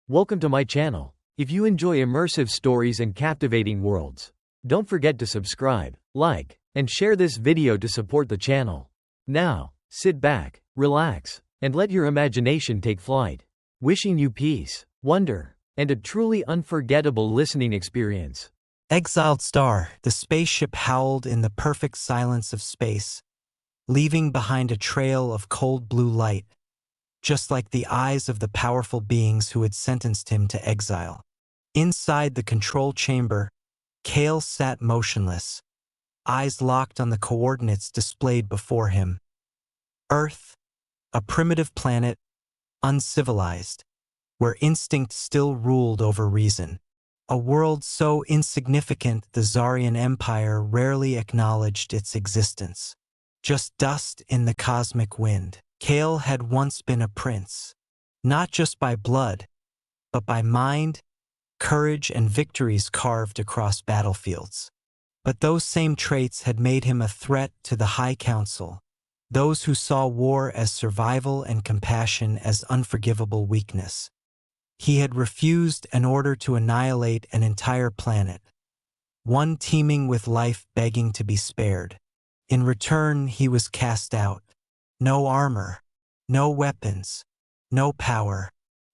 Welcome to my channel. If you enjoy immersive stories and captivating worlds, don't forget to subscribe, like, and share this video to support the channel. Now, sit back, relax, and let your imagination take flight. Wishing you peace, wonder, and a truly unforgettable listening experience. Exiled star, the spaceship howled in the perfect silence of space, leaving behind a trail of cold blue light, just like the eyes of the powerful beings who had sentenced him to exile. Inside the control chamber, Kael sat motionless, eyes locked on the coordinates displayed before him. Earth, a primitive planet, uncivilized, where instinct still ruled over reason. A world so insignificant the Zorath Empire rarely acknowledged its existence. Just dust in the cosmic wind. Kael had once been a prince, not just by blood, but by mind, courage, and victories carved across battlefields. But those same traits had made him a threat to the High Council, those who saw war as survival and compassion as unforgivable weakness. He had refused an order to annihilate an entire planet, one teeming with life begging to be spared. In return, he was cast out. No armor, no weapons, no power,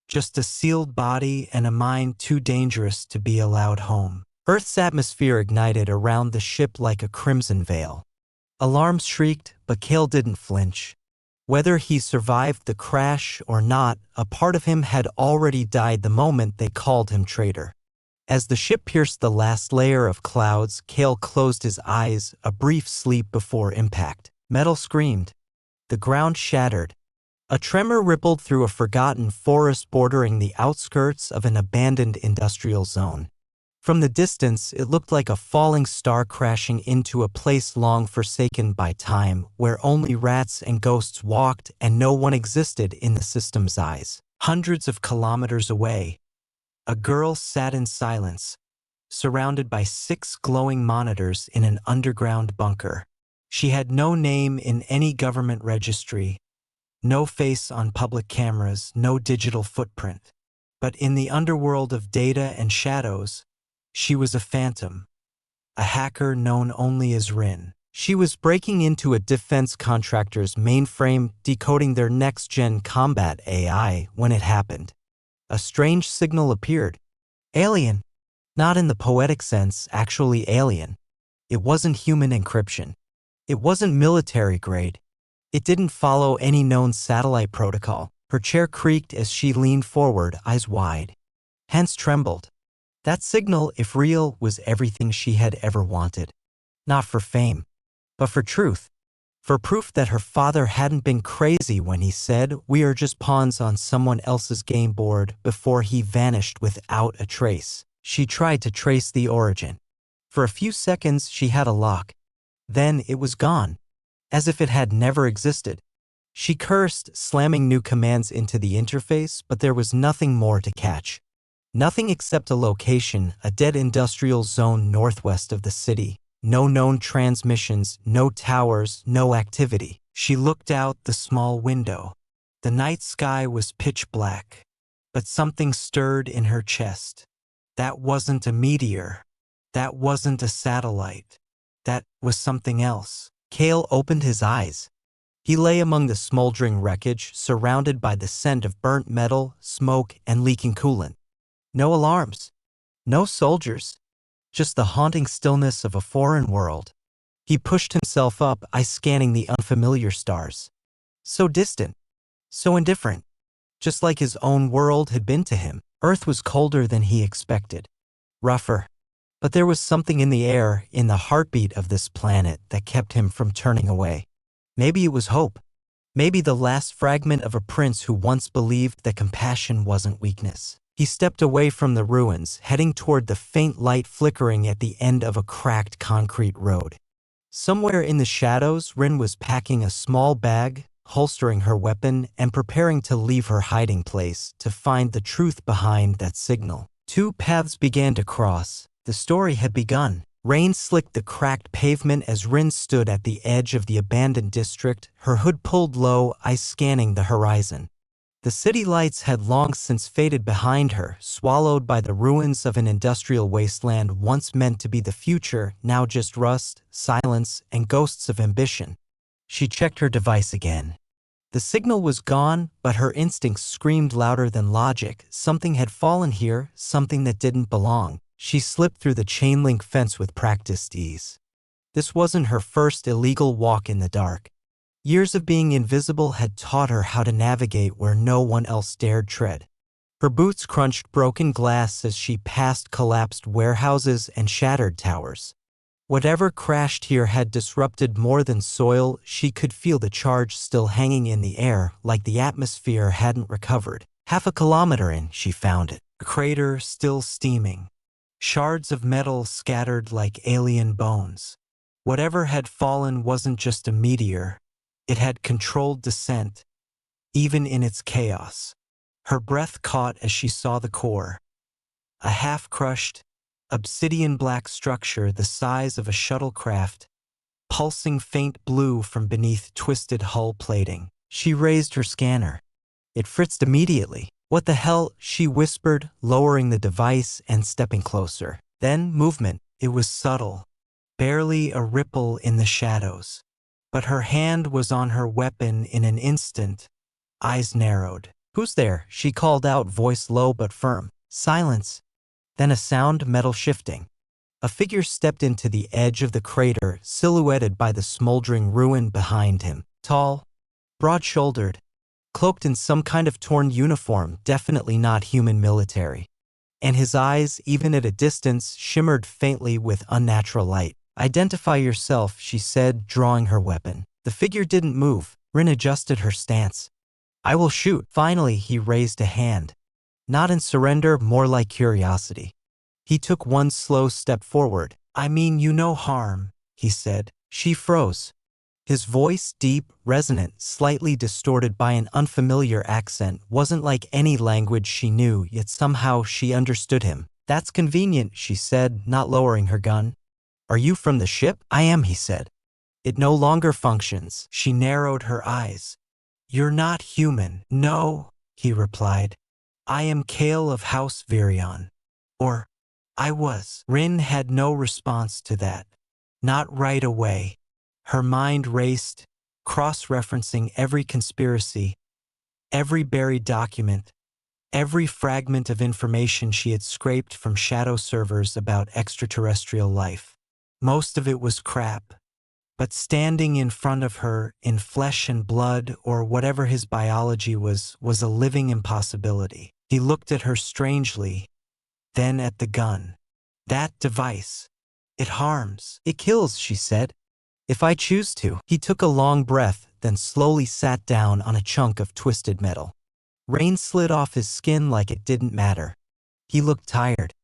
just a sealed body and a mind too dangerous to be allowed home. Earth's atmosphere ignited around the ship like a crimson veil. Alarms shrieked, but Kael didn't flinch. Whether he survived the crash or not, a part of him had already died the moment they called him traitor. As the ship pierced the last layer of clouds, Kael closed his eyes, a brief sleep before impact. Metal screamed. The ground shattered. A tremor rippled through a forgotten forest bordering the outskirts of an abandoned industrial zone. From the distance, it looked like a falling star crashing into a place long forsaken by time, where only rats and ghosts walked and no one existed in the system's eyes. Hundreds of kilometers away, a girl sat in silence, surrounded by 6 glowing monitors in an underground bunker. She had no name in any government registry, no face on public cameras, no digital footprint. But in the underworld of data and shadows, she was a phantom, a hacker known only as Rin. She was breaking into a defense contractor's mainframe, decoding their next-gen combat AI when it happened. A strange signal appeared. Alien. Not in the poetic sense, actually alien. It wasn't human encryption. It wasn't military grade. It didn't follow any known satellite protocol. Her chair creaked as she leaned forward, eyes wide. Hands trembled. That signal, if real, was everything she had ever wanted. Not for fame, but for truth. For proof that her father hadn't been crazy when he said, "We are just pawns on someone else's game board," before he vanished without a trace. She tried to trace the origin. For a few seconds, she had a lock. Then it was gone, as if it had never existed. She cursed, slamming new commands into the interface, but there was nothing more to catch. Nothing except a location, a dead industrial zone northwest of the city. No known transmissions, no towers, no activity. She looked out the small window. The night sky was pitch black, but something stirred in her chest. That wasn't a meteor. That wasn't a satellite. That was something else. Kael opened his eyes. He lay among the smoldering wreckage, surrounded by the scent of burnt metal, smoke, and leaking coolant. No alarms. No soldiers. Just the haunting stillness of a foreign world. He pushed himself up, eyes scanning the unfamiliar stars. So distant. So indifferent. Just like his own world had been to him. Earth was colder than he expected. Rougher. But there was something in the air, in the heartbeat of this planet, that kept him from turning away. Maybe it was hope. Maybe the last fragment of a prince who once believed that compassion wasn't weakness. He stepped away from the ruins, heading toward the faint light flickering at the end of a cracked concrete road. Somewhere in the shadows, Rin was packing a small bag, holstering her weapon, and preparing to leave her hiding place to find the truth behind that signal. 2 paths began to cross. The story had begun. Rain slicked the cracked pavement as Rin stood at the edge of the abandoned district, her hood pulled low, eyes scanning the horizon. The city lights had long since faded behind her, swallowed by the ruins of an industrial wasteland once meant to be the future, now just rust, silence, and ghosts of ambition. She checked her device again. The signal was gone, but her instincts screamed louder than logic. Something had fallen here, something that didn't belong. She slipped through the chain-link fence with practiced ease. This wasn't her first illegal walk in the dark. Years of being invisible had taught her how to navigate where no one else dared tread. Her boots crunched broken glass as she passed collapsed warehouses and shattered towers. Whatever crashed here had disrupted more than soil. She could feel the charge still hanging in the air, like the atmosphere hadn't recovered. Half a kilometer in, she found it. A crater still steaming. Shards of metal scattered like alien bones. Whatever had fallen wasn't just a meteor. It had controlled descent, even in its chaos. Her breath caught as she saw the core. A half-crushed, obsidian-black structure the size of a shuttlecraft, pulsing faint blue from beneath twisted hull plating. She raised her scanner. It fritzed immediately. "What the hell?" she whispered, lowering the device and stepping closer. Then movement. It was subtle, barely a ripple in the shadows. But her hand was on her weapon in an instant. Eyes narrowed. "Who's there?" she called out, voice low but firm. Silence. Then a sound, metal shifting. A figure stepped into the edge of the crater, silhouetted by the smoldering ruin behind him. Tall, broad-shouldered, cloaked in some kind of torn uniform, definitely not human military. And his eyes, even at a distance, shimmered faintly with unnatural light. "Identify yourself," she said, drawing her weapon. The figure didn't move. Rin adjusted her stance. "I will shoot." Finally, he raised a hand. Not in surrender, more like curiosity. He took one slow step forward. "I mean you no harm," he said. She froze. His voice, deep, resonant, slightly distorted by an unfamiliar accent, wasn't like any language she knew, yet somehow she understood him. "That's convenient," she said, not lowering her gun. "Are you from the ship?" "I am," he said. "It no longer functions." She narrowed her eyes. "You're not human." "No," he replied. "I am Kael of House Virion. Or, I was." Rin had no response to that. Not right away. Her mind raced, cross-referencing every conspiracy, every buried document, every fragment of information she had scraped from shadow servers about extraterrestrial life. Most of it was crap, but standing in front of her, in flesh and blood, or whatever his biology was a living impossibility. He looked at her strangely, then at the gun. "That device. It harms. It kills," she said. "If I choose to." He took a long breath, then slowly sat down on a chunk of twisted metal. Rain slid off his skin like it didn't matter. He looked tired,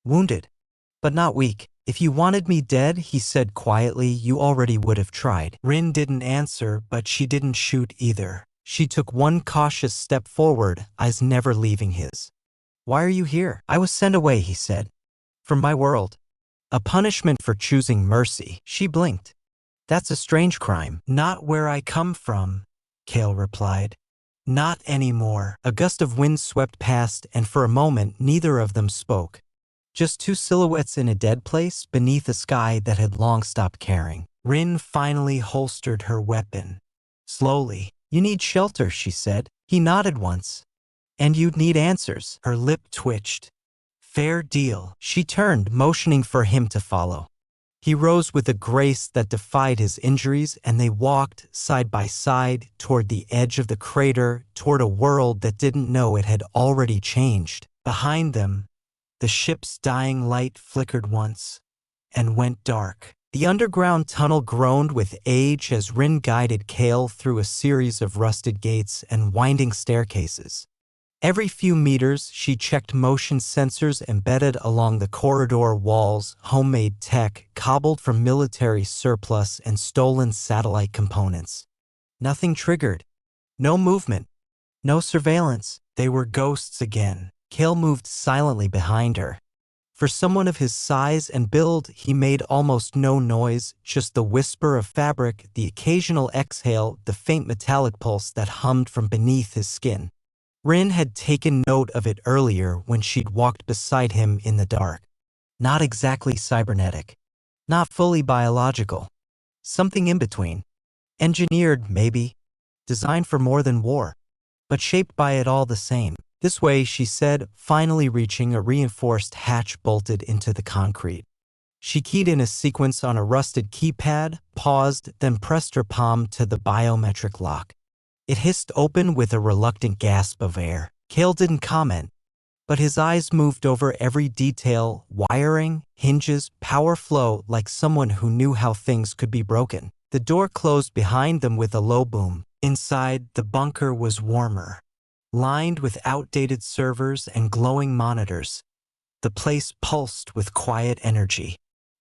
wounded, but not weak. "If you wanted me dead," he said quietly, "you already would have tried." Rin didn't answer, but she didn't shoot either. She took one cautious step forward, eyes never leaving his. "Why are you here?" "I was sent away," he said. "From my world. A punishment for choosing mercy." She blinked. "That's a strange crime." "Not where I come from," Kael replied. "Not anymore." A gust of wind swept past, and for a moment neither of them spoke. Just two silhouettes in a dead place beneath a sky that had long stopped caring. Rin finally holstered her weapon. Slowly. "You need shelter," she said. He nodded once. "And you'd need answers." Her lip twitched. "Fair deal." She turned, motioning for him to follow. He rose with a grace that defied his injuries, and they walked, side by side, toward the edge of the crater, toward a world that didn't know it had already changed. Behind them, the ship's dying light flickered once, and went dark. The underground tunnel groaned with age as Rin guided Kael through a series of rusted gates and winding staircases. Every few meters, she checked motion sensors embedded along the corridor walls, homemade tech cobbled from military surplus and stolen satellite components. Nothing triggered. No movement. No surveillance. They were ghosts again. Kael moved silently behind her. For someone of his size and build, he made almost no noise, just the whisper of fabric, the occasional exhale, the faint metallic pulse that hummed from beneath his skin. Rin had taken note of it earlier when she'd walked beside him in the dark. Not exactly cybernetic. Not fully biological. Something in between. Engineered, maybe. Designed for more than war. But shaped by it all the same. This way, she said, finally reaching a reinforced hatch bolted into the concrete. She keyed in a sequence on a rusted keypad, paused, then pressed her palm to the biometric lock. It hissed open with a reluctant gasp of air. Kael didn't comment, but his eyes moved over every detail, wiring, hinges, power flow, like someone who knew how things could be broken. The door closed behind them with a low boom. Inside, the bunker was warmer, lined with outdated servers and glowing monitors. The place pulsed with quiet energy.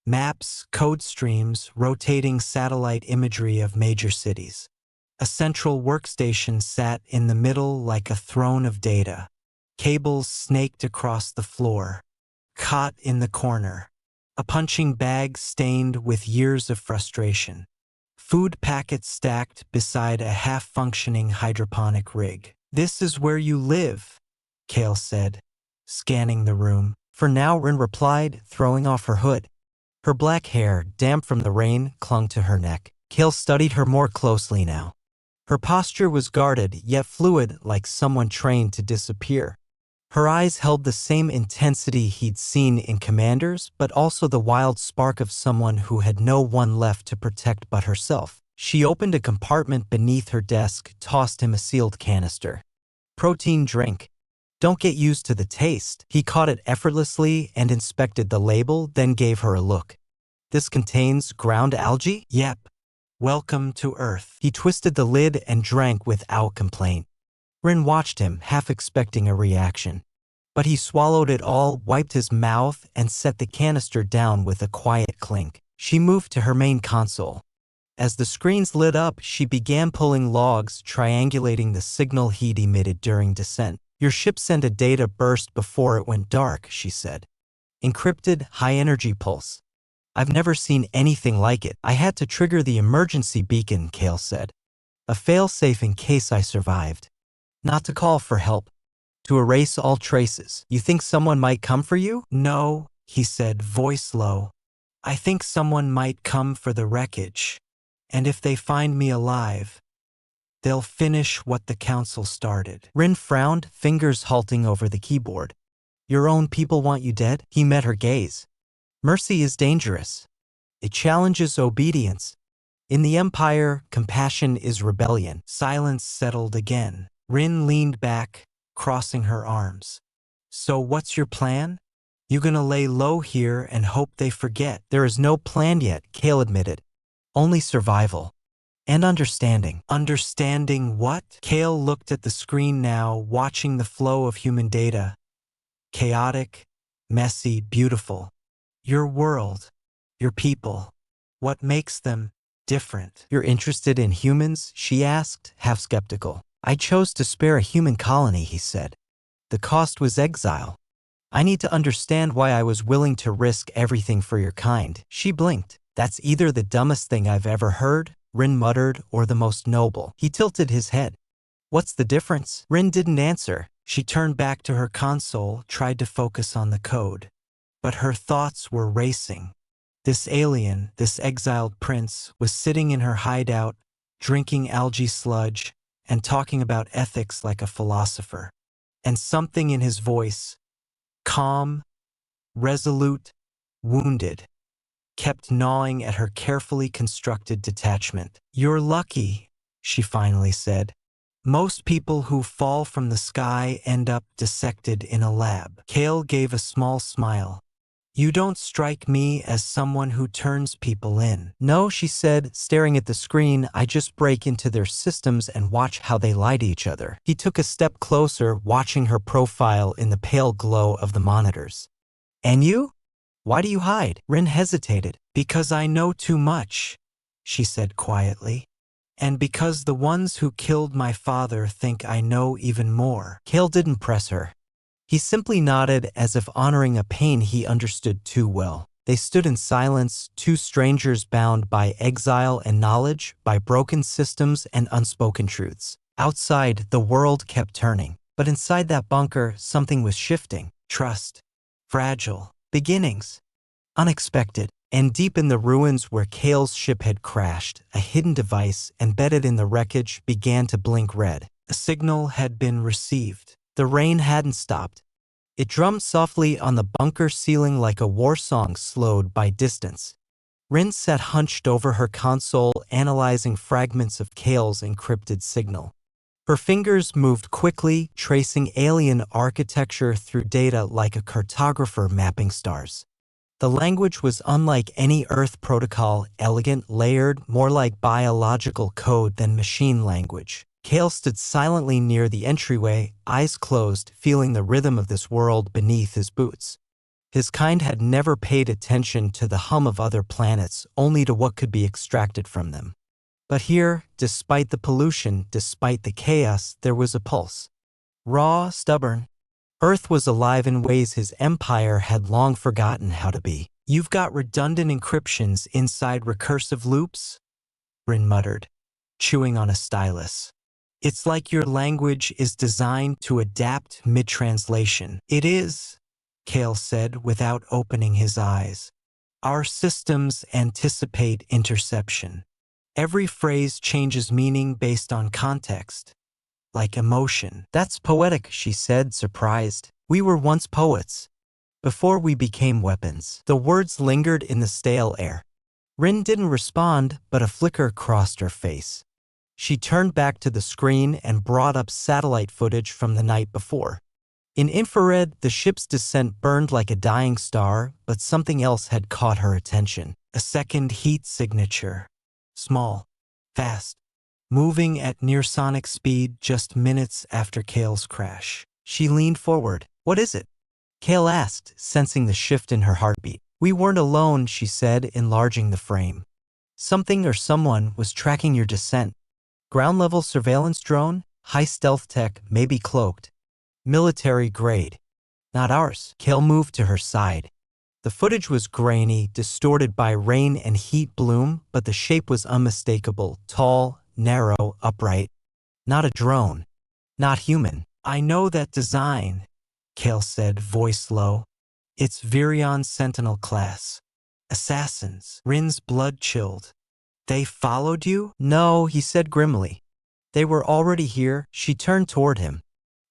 Maps, code streams, rotating satellite imagery of major cities. A central workstation sat in the middle like a throne of data. Cables snaked across the floor. Cot in the corner. A punching bag stained with years of frustration. Food packets stacked beside a half-functioning hydroponic rig. "This is where you live," Kael said, scanning the room. "For now," Rin replied, throwing off her hood. Her black hair, damp from the rain, clung to her neck. Kael studied her more closely now. Her posture was guarded, yet fluid, like someone trained to disappear. Her eyes held the same intensity he'd seen in Commanders, but also the wild spark of someone who had no one left to protect but herself. She opened a compartment beneath her desk, tossed him a sealed canister. "Protein drink. Don't get used to the taste." He caught it effortlessly and inspected the label, then gave her a look. "This contains ground algae?" "Yep. Welcome to Earth." He twisted the lid and drank without complaint. Rin watched him, half expecting a reaction. But he swallowed it all, wiped his mouth, and set the canister down with a quiet clink. She moved to her main console. As the screens lit up, she began pulling logs, triangulating the signal he'd emitted during descent. "Your ship sent a data burst before it went dark," she said. "Encrypted, high-energy pulse. I've never seen anything like it. I had to trigger the emergency beacon," Kael said. "A failsafe in case I survived. Not to call for help. To erase all traces. You think someone might come for you?" "No," he said, voice low. "I think someone might come for the wreckage. And if they find me alive, they'll finish what the council started." Rin frowned, fingers halting over the keyboard. "Your own people want you dead?" He met her gaze. "Mercy is dangerous. It challenges obedience. In the Empire, compassion is rebellion." Silence settled again. Rin leaned back, crossing her arms. "So what's your plan? You gonna lay low here and hope they forget?" "There is no plan yet," Kael admitted. "Only survival. And understanding." "Understanding what?" Kael looked at the screen now, watching the flow of human data. Chaotic, messy, beautiful. Your world. Your people. What makes them different? "You're interested in humans?" she asked, half skeptical. "I chose to spare a human colony," he said. "The cost was exile. I need to understand why I was willing to risk everything for your kind." She blinked. "That's either the dumbest thing I've ever heard," Rin muttered, "or the most noble." He tilted his head. "What's the difference?" Rin didn't answer. She turned back to her console, tried to focus on the code. But her thoughts were racing. This alien, this exiled prince, was sitting in her hideout, drinking algae sludge, and talking about ethics like a philosopher. And something in his voice, calm, resolute, wounded, kept gnawing at her carefully constructed detachment. "You're lucky," she finally said. "Most people who fall from the sky end up dissected in a lab." Kael gave a small smile. "You don't strike me as someone who turns people in." "No," she said, staring at the screen. "I just break into their systems and watch how they lie to each other." He took a step closer, watching her profile in the pale glow of the monitors. "And you? Why do you hide?" Rin hesitated. "Because I know too much," she said quietly. "And because the ones who killed my father think I know even more." Kael didn't press her. He simply nodded as if honoring a pain he understood too well. They stood in silence, two strangers bound by exile and knowledge, by broken systems and unspoken truths. Outside, the world kept turning. But inside that bunker, something was shifting. Trust. Fragile. Beginnings. Unexpected. And deep in the ruins where Kael's ship had crashed, a hidden device embedded in the wreckage began to blink red. A signal had been received. The rain hadn't stopped. It drummed softly on the bunker ceiling like a war song slowed by distance. Rin sat hunched over her console, analyzing fragments of Kael's encrypted signal. Her fingers moved quickly, tracing alien architecture through data like a cartographer mapping stars. The language was unlike any Earth protocol, elegant, layered, more like biological code than machine language. Kael stood silently near the entryway, eyes closed, feeling the rhythm of this world beneath his boots. His kind had never paid attention to the hum of other planets, only to what could be extracted from them. But here, despite the pollution, despite the chaos, there was a pulse. Raw, stubborn. Earth was alive in ways his empire had long forgotten how to be. "You've got redundant encryptions inside recursive loops?" Rin muttered, chewing on a stylus. "It's like your language is designed to adapt mid-translation." "It is," Kael said without opening his eyes. "Our systems anticipate interception. Every phrase changes meaning based on context. Like emotion." "That's poetic," she said, surprised. "We were once poets. Before we became weapons." The words lingered in the stale air. Rin didn't respond, but a flicker crossed her face. She turned back to the screen and brought up satellite footage from the night before. In infrared, the ship's descent burned like a dying star, but something else had caught her attention. A second heat signature. Small. Fast. Moving at near-sonic speed just minutes after Kael's crash. She leaned forward. "What is it?" Kael asked, sensing the shift in her heartbeat. "We weren't alone," she said, enlarging the frame. "Something or someone was tracking your descent. Ground-level surveillance drone, high stealth tech, maybe cloaked. Military grade. Not ours." Kael moved to her side. The footage was grainy, distorted by rain and heat bloom, but the shape was unmistakable, tall, narrow, upright. Not a drone. Not human. "I know that design," Kael said, voice low. "It's Virion Sentinel class. Assassins." Rin's blood chilled. "They followed you?" "No," he said grimly. "They were already here." She turned toward him.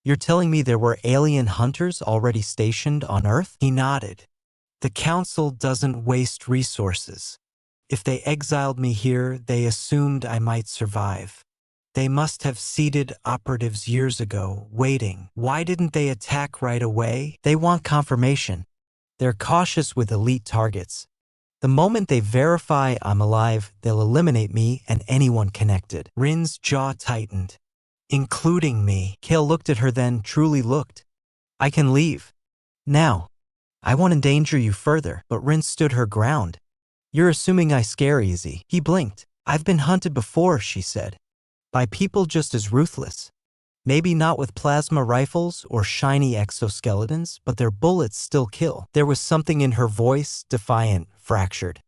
"You're telling me there were alien hunters already stationed on Earth?" He nodded. "The Council doesn't waste resources. If they exiled me here, they assumed I might survive. They must have seated operatives years ago, waiting. Why didn't they attack right away? They want confirmation. They're cautious with elite targets. The moment they verify I'm alive, they'll eliminate me and anyone connected." Rin's jaw tightened. "Including me." Kael looked at her then, truly looked. "I can leave. Now. I won't endanger you further." But Rin stood her ground. "You're assuming I scare easy." He blinked. "I've been hunted before," she said. "By people just as ruthless. Maybe not with plasma rifles or shiny exoskeletons, but their bullets still kill." There was something in her voice, defiant, fractured.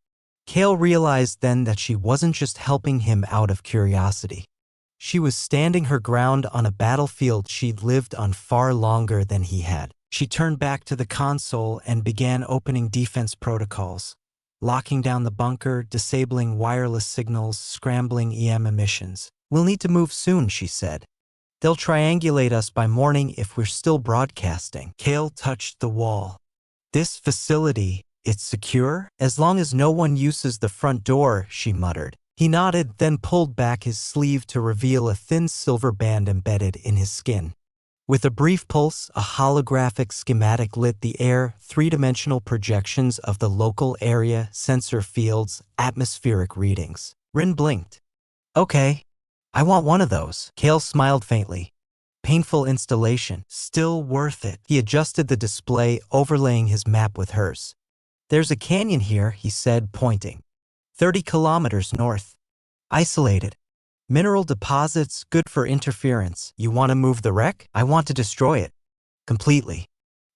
Kael realized then that she wasn't just helping him out of curiosity. She was standing her ground on a battlefield she'd lived on far longer than he had. She turned back to the console and began opening defense protocols. Locking down the bunker, disabling wireless signals, scrambling EM emissions. "We'll need to move soon," she said. "They'll triangulate us by morning if we're still broadcasting." Kael touched the wall. "This facility, it's secure? As long as no one uses the front door," she muttered. He nodded, then pulled back his sleeve to reveal a thin silver band embedded in his skin. With a brief pulse, a holographic schematic lit the air, three-dimensional projections of the local area, sensor fields, atmospheric readings. Rin blinked. "Okay. I want one of those." Kael smiled faintly. "Painful installation. Still worth it." He adjusted the display, overlaying his map with hers. "There's a canyon here," he said, pointing. 30 kilometers north. Isolated. Mineral deposits, good for interference. You want to move the wreck? I want to destroy it. Completely.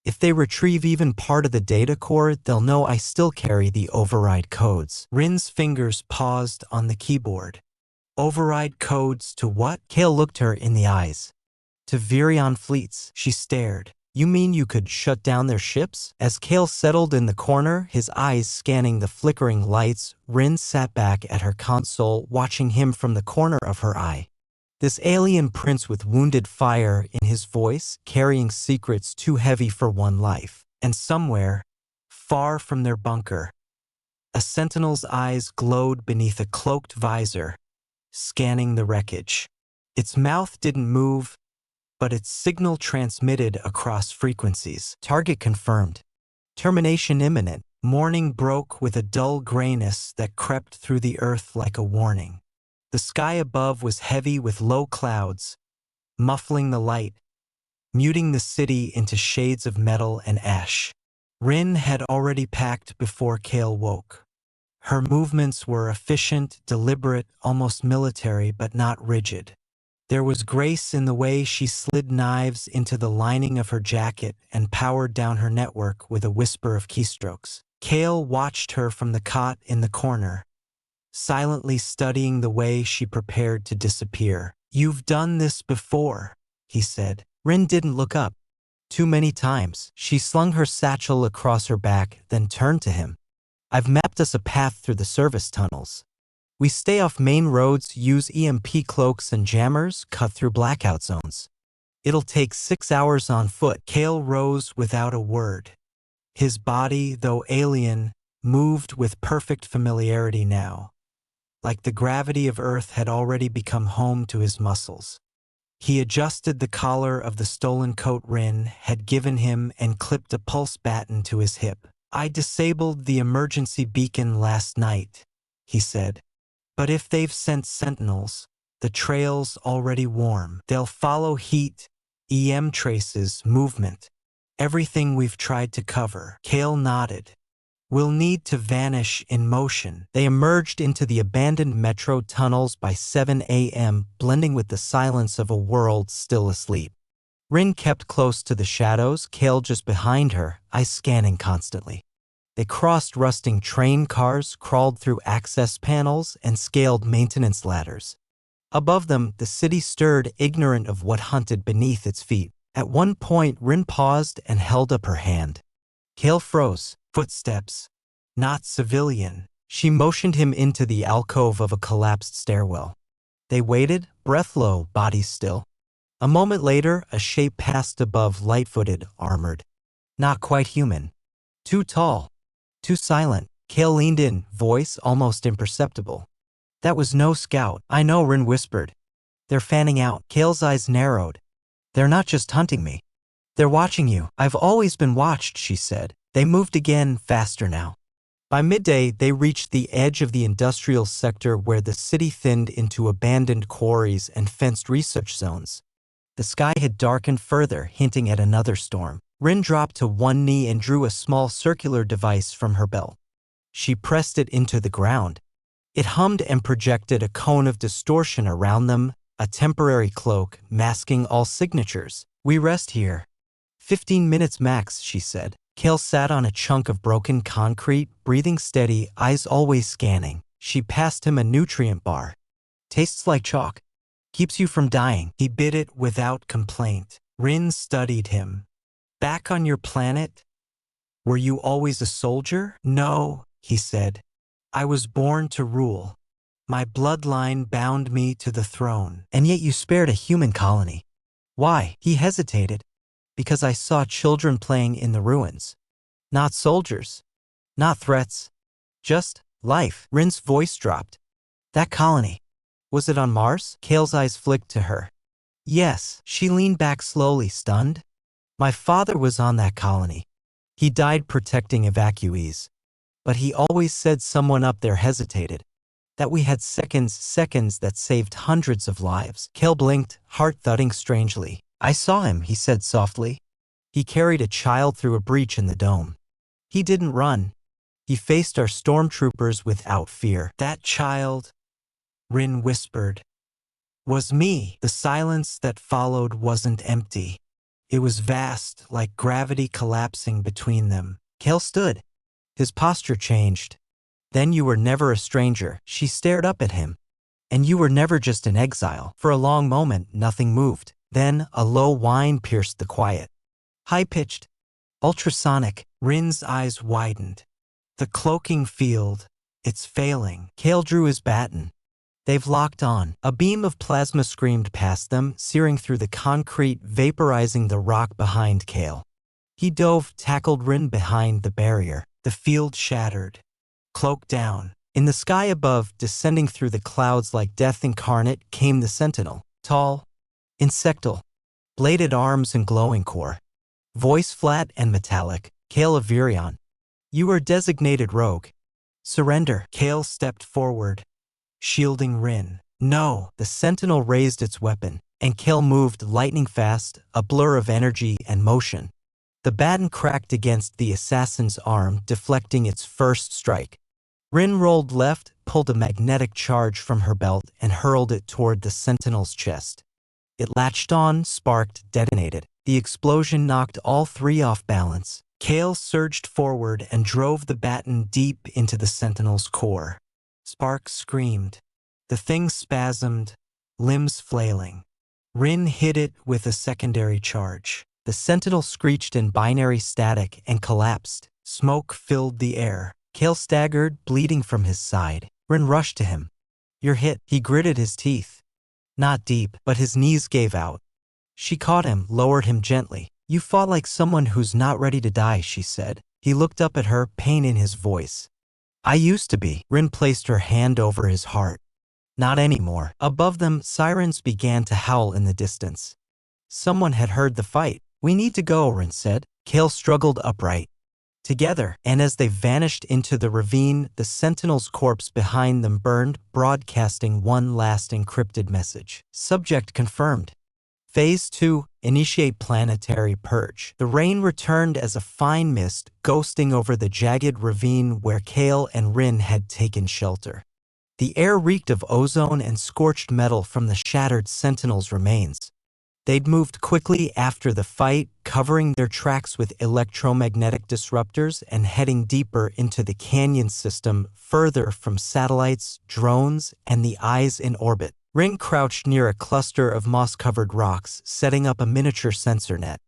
If they retrieve even part of the data core, they'll know I still carry the override codes." Rin's fingers paused on the keyboard. "Override codes to what?" Kael looked her in the eyes. To Virion fleets, she stared. You mean you could shut down their ships? As Kael settled in the corner, his eyes scanning the flickering lights, Rin sat back at her console, watching him from the corner of her eye. This alien prince with wounded fire in his voice, carrying secrets too heavy for one life. And somewhere, far from their bunker, a sentinel's eyes glowed beneath a cloaked visor, scanning the wreckage. Its mouth didn't move, but its signal transmitted across frequencies. Target confirmed. Termination imminent. Morning broke with a dull grayness that crept through the earth like a warning. The sky above was heavy with low clouds, muffling the light, muting the city into shades of metal and ash. Rin had already packed before Kael woke. Her movements were efficient, deliberate, almost military, but not rigid. There was grace in the way she slid knives into the lining of her jacket and powered down her network with a whisper of keystrokes. Kael watched her from the cot in the corner, silently studying the way she prepared to disappear. You've done this before, he said. Rin didn't look up. Too many times. She slung her satchel across her back, then turned to him. I've mapped us a path through the service tunnels. We stay off main roads, use EMP cloaks and jammers, cut through blackout zones. It'll take 6 hours on foot. Kael rose without a word. His body, though alien, moved with perfect familiarity now, like the gravity of Earth had already become home to his muscles. He adjusted the collar of the stolen coat Rin had given him and clipped a pulse baton to his hip. I disabled the emergency beacon last night, he said. But if they've sent sentinels, the trail's already warm. They'll follow heat, EM traces, movement. Everything we've tried to cover. Kael nodded. We'll need to vanish in motion. They emerged into the abandoned metro tunnels by 7 a.m., blending with the silence of a world still asleep. Rin kept close to the shadows, Kael just behind her, eyes scanning constantly. They crossed rusting train cars, crawled through access panels, and scaled maintenance ladders. Above them, the city stirred, ignorant of what hunted beneath its feet. At one point, Rin paused and held up her hand. Kael froze. Footsteps. Not civilian. She motioned him into the alcove of a collapsed stairwell. They waited, breath low, bodies still. A moment later, a shape passed above, light-footed, armored. Not quite human. Too tall. Too silent. Kael leaned in, voice almost imperceptible. That was no scout. I know, Rin whispered. They're fanning out. Kael's eyes narrowed. They're not just hunting me. They're watching you. I've always been watched, she said. They moved again, faster now. By midday, they reached the edge of the industrial sector where the city thinned into abandoned quarries and fenced research zones. The sky had darkened further, hinting at another storm. Rin dropped to one knee and drew a small circular device from her belt. She pressed it into the ground. It hummed and projected a cone of distortion around them, a temporary cloak masking all signatures. We rest here. 15 minutes max, she said. Kael sat on a chunk of broken concrete, breathing steady, eyes always scanning. She passed him a nutrient bar. Tastes like chalk. Keeps you from dying. He bit it without complaint. Rin studied him. Back on your planet? Were you always a soldier? No, he said. I was born to rule. My bloodline bound me to the throne. And yet you spared a human colony. Why? He hesitated. Because I saw children playing in the ruins. Not soldiers. Not threats. Just life. Rin's voice dropped. That colony. Was it on Mars? Kael's eyes flicked to her. Yes. She leaned back slowly, stunned. My father was on that colony. He died protecting evacuees. But he always said someone up there hesitated. That we had seconds that saved hundreds of lives. Kael blinked, heart thudding strangely. I saw him, he said softly. He carried a child through a breach in the dome. He didn't run. He faced our stormtroopers without fear. That child, Rin whispered, was me. The silence that followed wasn't empty. It was vast, like gravity collapsing between them. Kael stood. His posture changed. Then you were never a stranger. She stared up at him. And you were never just an exile. For a long moment, nothing moved. Then a low whine pierced the quiet. High-pitched, ultrasonic. Rin's eyes widened. The cloaking field, it's failing. Kael drew his baton. They've locked on. A beam of plasma screamed past them, searing through the concrete, vaporizing the rock behind Kael. He dove, tackled Rin behind the barrier. The field shattered. Cloak down. In the sky above, descending through the clouds like death incarnate, came the sentinel. Tall, insectal, bladed arms and glowing core. Voice flat and metallic. Kael of Virion. You are designated rogue. Surrender. Kael stepped forward, shielding Rin. No. The sentinel raised its weapon, and Kael moved lightning fast, a blur of energy and motion. The baton cracked against the assassin's arm, deflecting its first strike. Rin rolled left, pulled a magnetic charge from her belt, and hurled it toward the sentinel's chest. It latched on, sparked, detonated. The explosion knocked all three off balance. Kael surged forward and drove the baton deep into the sentinel's core. Sparks screamed. The thing spasmed, limbs flailing. Rin hit it with a secondary charge. The sentinel screeched in binary static and collapsed. Smoke filled the air. Kael staggered, bleeding from his side. Rin rushed to him. You're hit. He gritted his teeth. Not deep, but his knees gave out. She caught him, lowered him gently. You fought like someone who's not ready to die, she said. He looked up at her, pain in his voice. I used to be. Rin placed her hand over his heart. Not anymore. Above them, sirens began to howl in the distance. Someone had heard the fight. We need to go, Rin said. Kael struggled upright. Together, and as they vanished into the ravine, the sentinel's corpse behind them burned, broadcasting one last encrypted message. Subject confirmed. Phase 2, initiate planetary purge. The rain returned as a fine mist, ghosting over the jagged ravine where Kael and Rin had taken shelter. The air reeked of ozone and scorched metal from the shattered sentinel's remains. They'd moved quickly after the fight, covering their tracks with electromagnetic disruptors and heading deeper into the canyon system, further from satellites, drones, and the eyes in orbit. Rin crouched near a cluster of moss-covered rocks, setting up a miniature sensor net.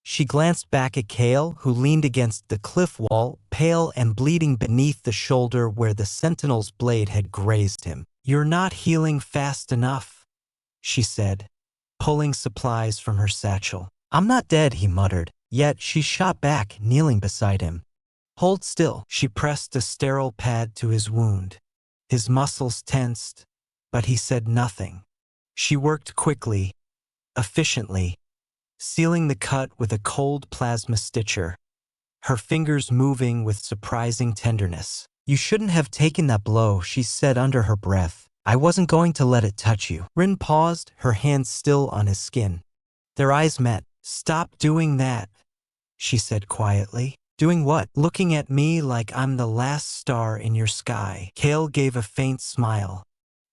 She glanced back at Kael, who leaned against the cliff wall, pale and bleeding beneath the shoulder where the sentinel's blade had grazed him. You're not healing fast enough, she said, pulling supplies from her satchel. I'm not dead, he muttered. Yet she shot back, kneeling beside him. Hold still. She pressed a sterile pad to his wound. His muscles tensed, but he said nothing. She worked quickly, efficiently, sealing the cut with a cold plasma stitcher, her fingers moving with surprising tenderness. You shouldn't have taken that blow, she said under her breath. I wasn't going to let it touch you. Rin paused, her hands still on his skin. Their eyes met. Stop doing that, she said quietly. Doing what? Looking at me like I'm the last star in your sky. Kael gave a faint smile.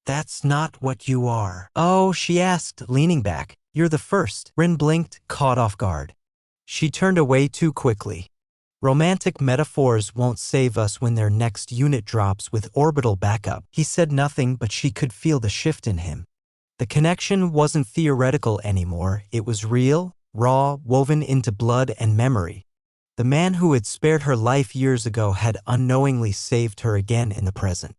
That's not what you are. Oh, she asked, leaning back. You're the first. Rin blinked, caught off guard. She turned away too quickly. Romantic metaphors won't save us when their next unit drops with orbital backup. He said nothing, but she could feel the shift in him. The connection wasn't theoretical anymore. It was real, raw, woven into blood and memory. The man who had spared her life years ago had unknowingly saved her again in the present.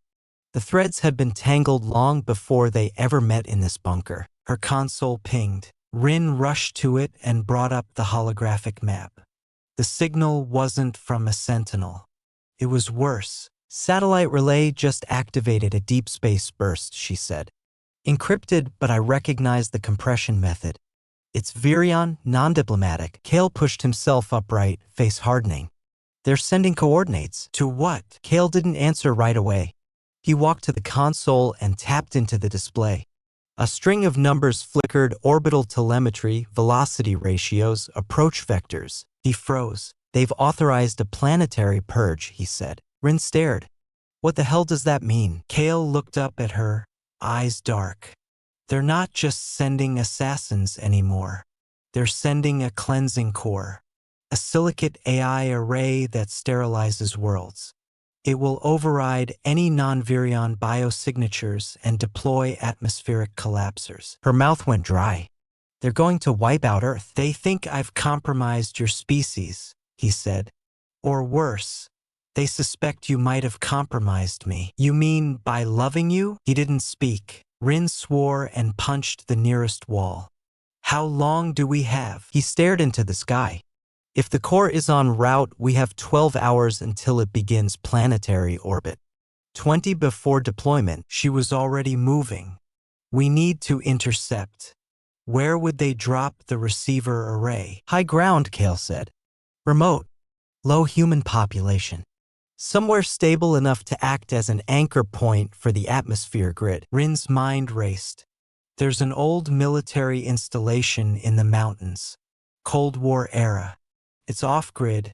The threads had been tangled long before they ever met in this bunker. Her console pinged. Rin rushed to it and brought up the holographic map. The signal wasn't from a sentinel. It was worse. Satellite relay just activated a deep space burst, she said. Encrypted, but I recognized the compression method. It's Virion, non-diplomatic. Kael pushed himself upright, face hardening. They're sending coordinates. To what? Kael didn't answer right away. He walked to the console and tapped into the display. A string of numbers flickered: orbital telemetry, velocity ratios, approach vectors. He froze. They've authorized a planetary purge, he said. Rin stared. What the hell does that mean? Kael looked up at her, eyes dark. They're not just sending assassins anymore. They're sending a cleansing core, a silicate AI array that sterilizes worlds. It will override any non-Virion biosignatures and deploy atmospheric collapsers. Her mouth went dry. They're going to wipe out Earth. They think I've compromised your species, he said. Or worse, they suspect you might have compromised me. You mean by loving you? He didn't speak. Rin swore and punched the nearest wall. How long do we have? He stared into the sky. If the core is en route, we have 12 hours until it begins planetary orbit. 20 before deployment, she was already moving. We need to intercept. Where would they drop the receiver array? High ground, Kael said. Remote. Low human population. Somewhere stable enough to act as an anchor point for the atmosphere grid. Rin's mind raced. There's an old military installation in the mountains. Cold War era. It's off-grid,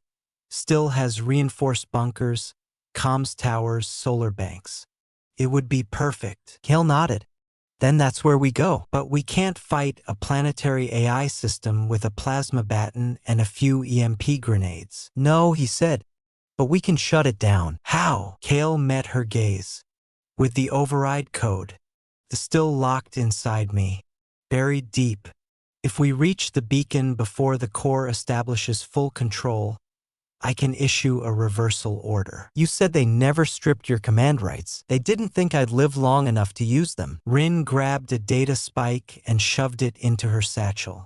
still has reinforced bunkers, comms towers, solar banks. It would be perfect. Kael nodded. Then that's where we go. But we can't fight a planetary AI system with a plasma baton and a few EMP grenades. No, he said, but we can shut it down. How? Kael met her gaze. With the override code. The still locked inside me. Buried deep. If we reach the beacon before the core establishes full control, I can issue a reversal order. You said they never stripped your command rights. They didn't think I'd live long enough to use them. Rin grabbed a data spike and shoved it into her satchel.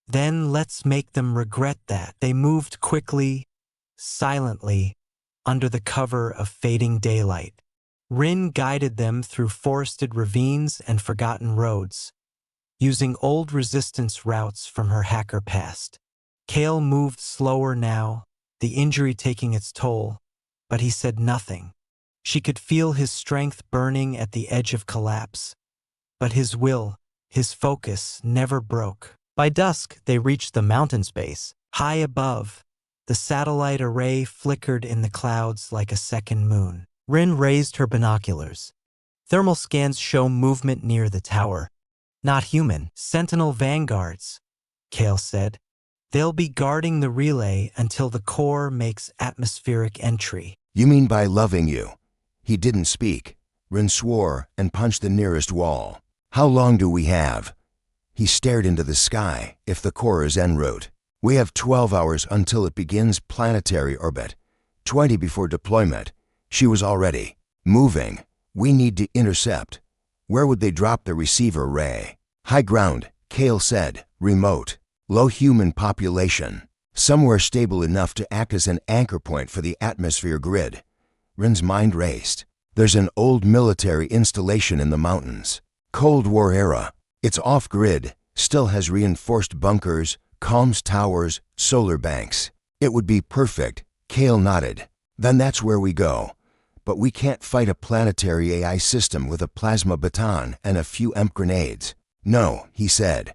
Then let's make them regret that. They moved quickly, silently, under the cover of fading daylight. Rin guided them through forested ravines and forgotten roads, using old resistance routes from her hacker past. Kael moved slower now, the injury taking its toll, but he said nothing. She could feel his strength burning at the edge of collapse, but his will, his focus, never broke. By dusk, they reached the mountain's base. High above, the satellite array flickered in the clouds like a second moon. Rin raised her binoculars. Thermal scans show movement near the tower. Not human. Sentinel vanguards, Kael said. They'll be guarding the relay until the core makes atmospheric entry. You mean by loving you? He didn't speak. Rin swore and punched the nearest wall. How long do we have? He stared into the sky. If the core is en route, we have 12 hours until it begins planetary orbit. 20 before deployment. She was already moving. We need to intercept. Where would they drop the receiver array? High ground, Kael said. Remote. Low human population. Somewhere stable enough to act as an anchor point for the atmosphere grid. Rin's mind raced. There's an old military installation in the mountains. Cold War era. It's off-grid. Still has reinforced bunkers, comms towers, solar banks. It would be perfect. Kael nodded. Then that's where we go. But we can't fight a planetary AI system with a plasma baton and a few EMP grenades. No, he said.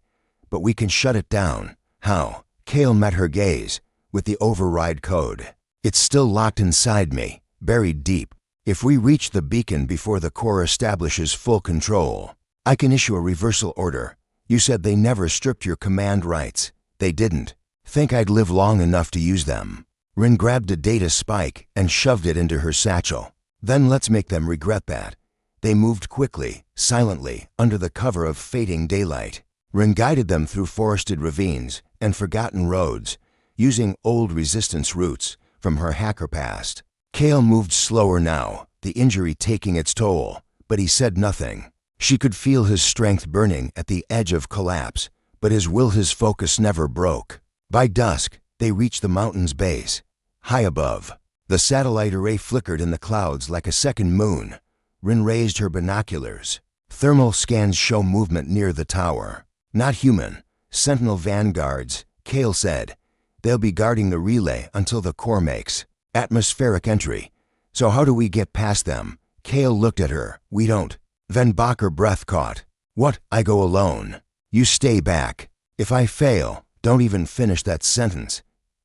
But we can shut it down. How? Kael met her gaze. With the override code. It's still locked inside me, buried deep. If we reach the beacon before the core establishes full control, I can issue a reversal order. You said they never stripped your command rights. They didn't. Think I'd live long enough to use them. Rin grabbed a data spike and shoved it into her satchel. Then let's make them regret that. They moved quickly, silently, under the cover of fading daylight. Rin guided them through forested ravines and forgotten roads, using old resistance routes from her hacker past. Kael moved slower now, the injury taking its toll, but he said nothing. She could feel his strength burning at the edge of collapse, but his focus never broke. By dusk, they reached the mountain's base. High above, the satellite array flickered in the clouds like a second moon. Rin raised her binoculars. Thermal scans show movement near the tower. Not human. Sentinel vanguards, Kael said. They'll be guarding the relay until the core makes atmospheric entry. So how do we get past them? Kael looked at her. We don't. Then Bacher breath caught. What? I go alone. You stay back. If I fail, don't even finish that sentence.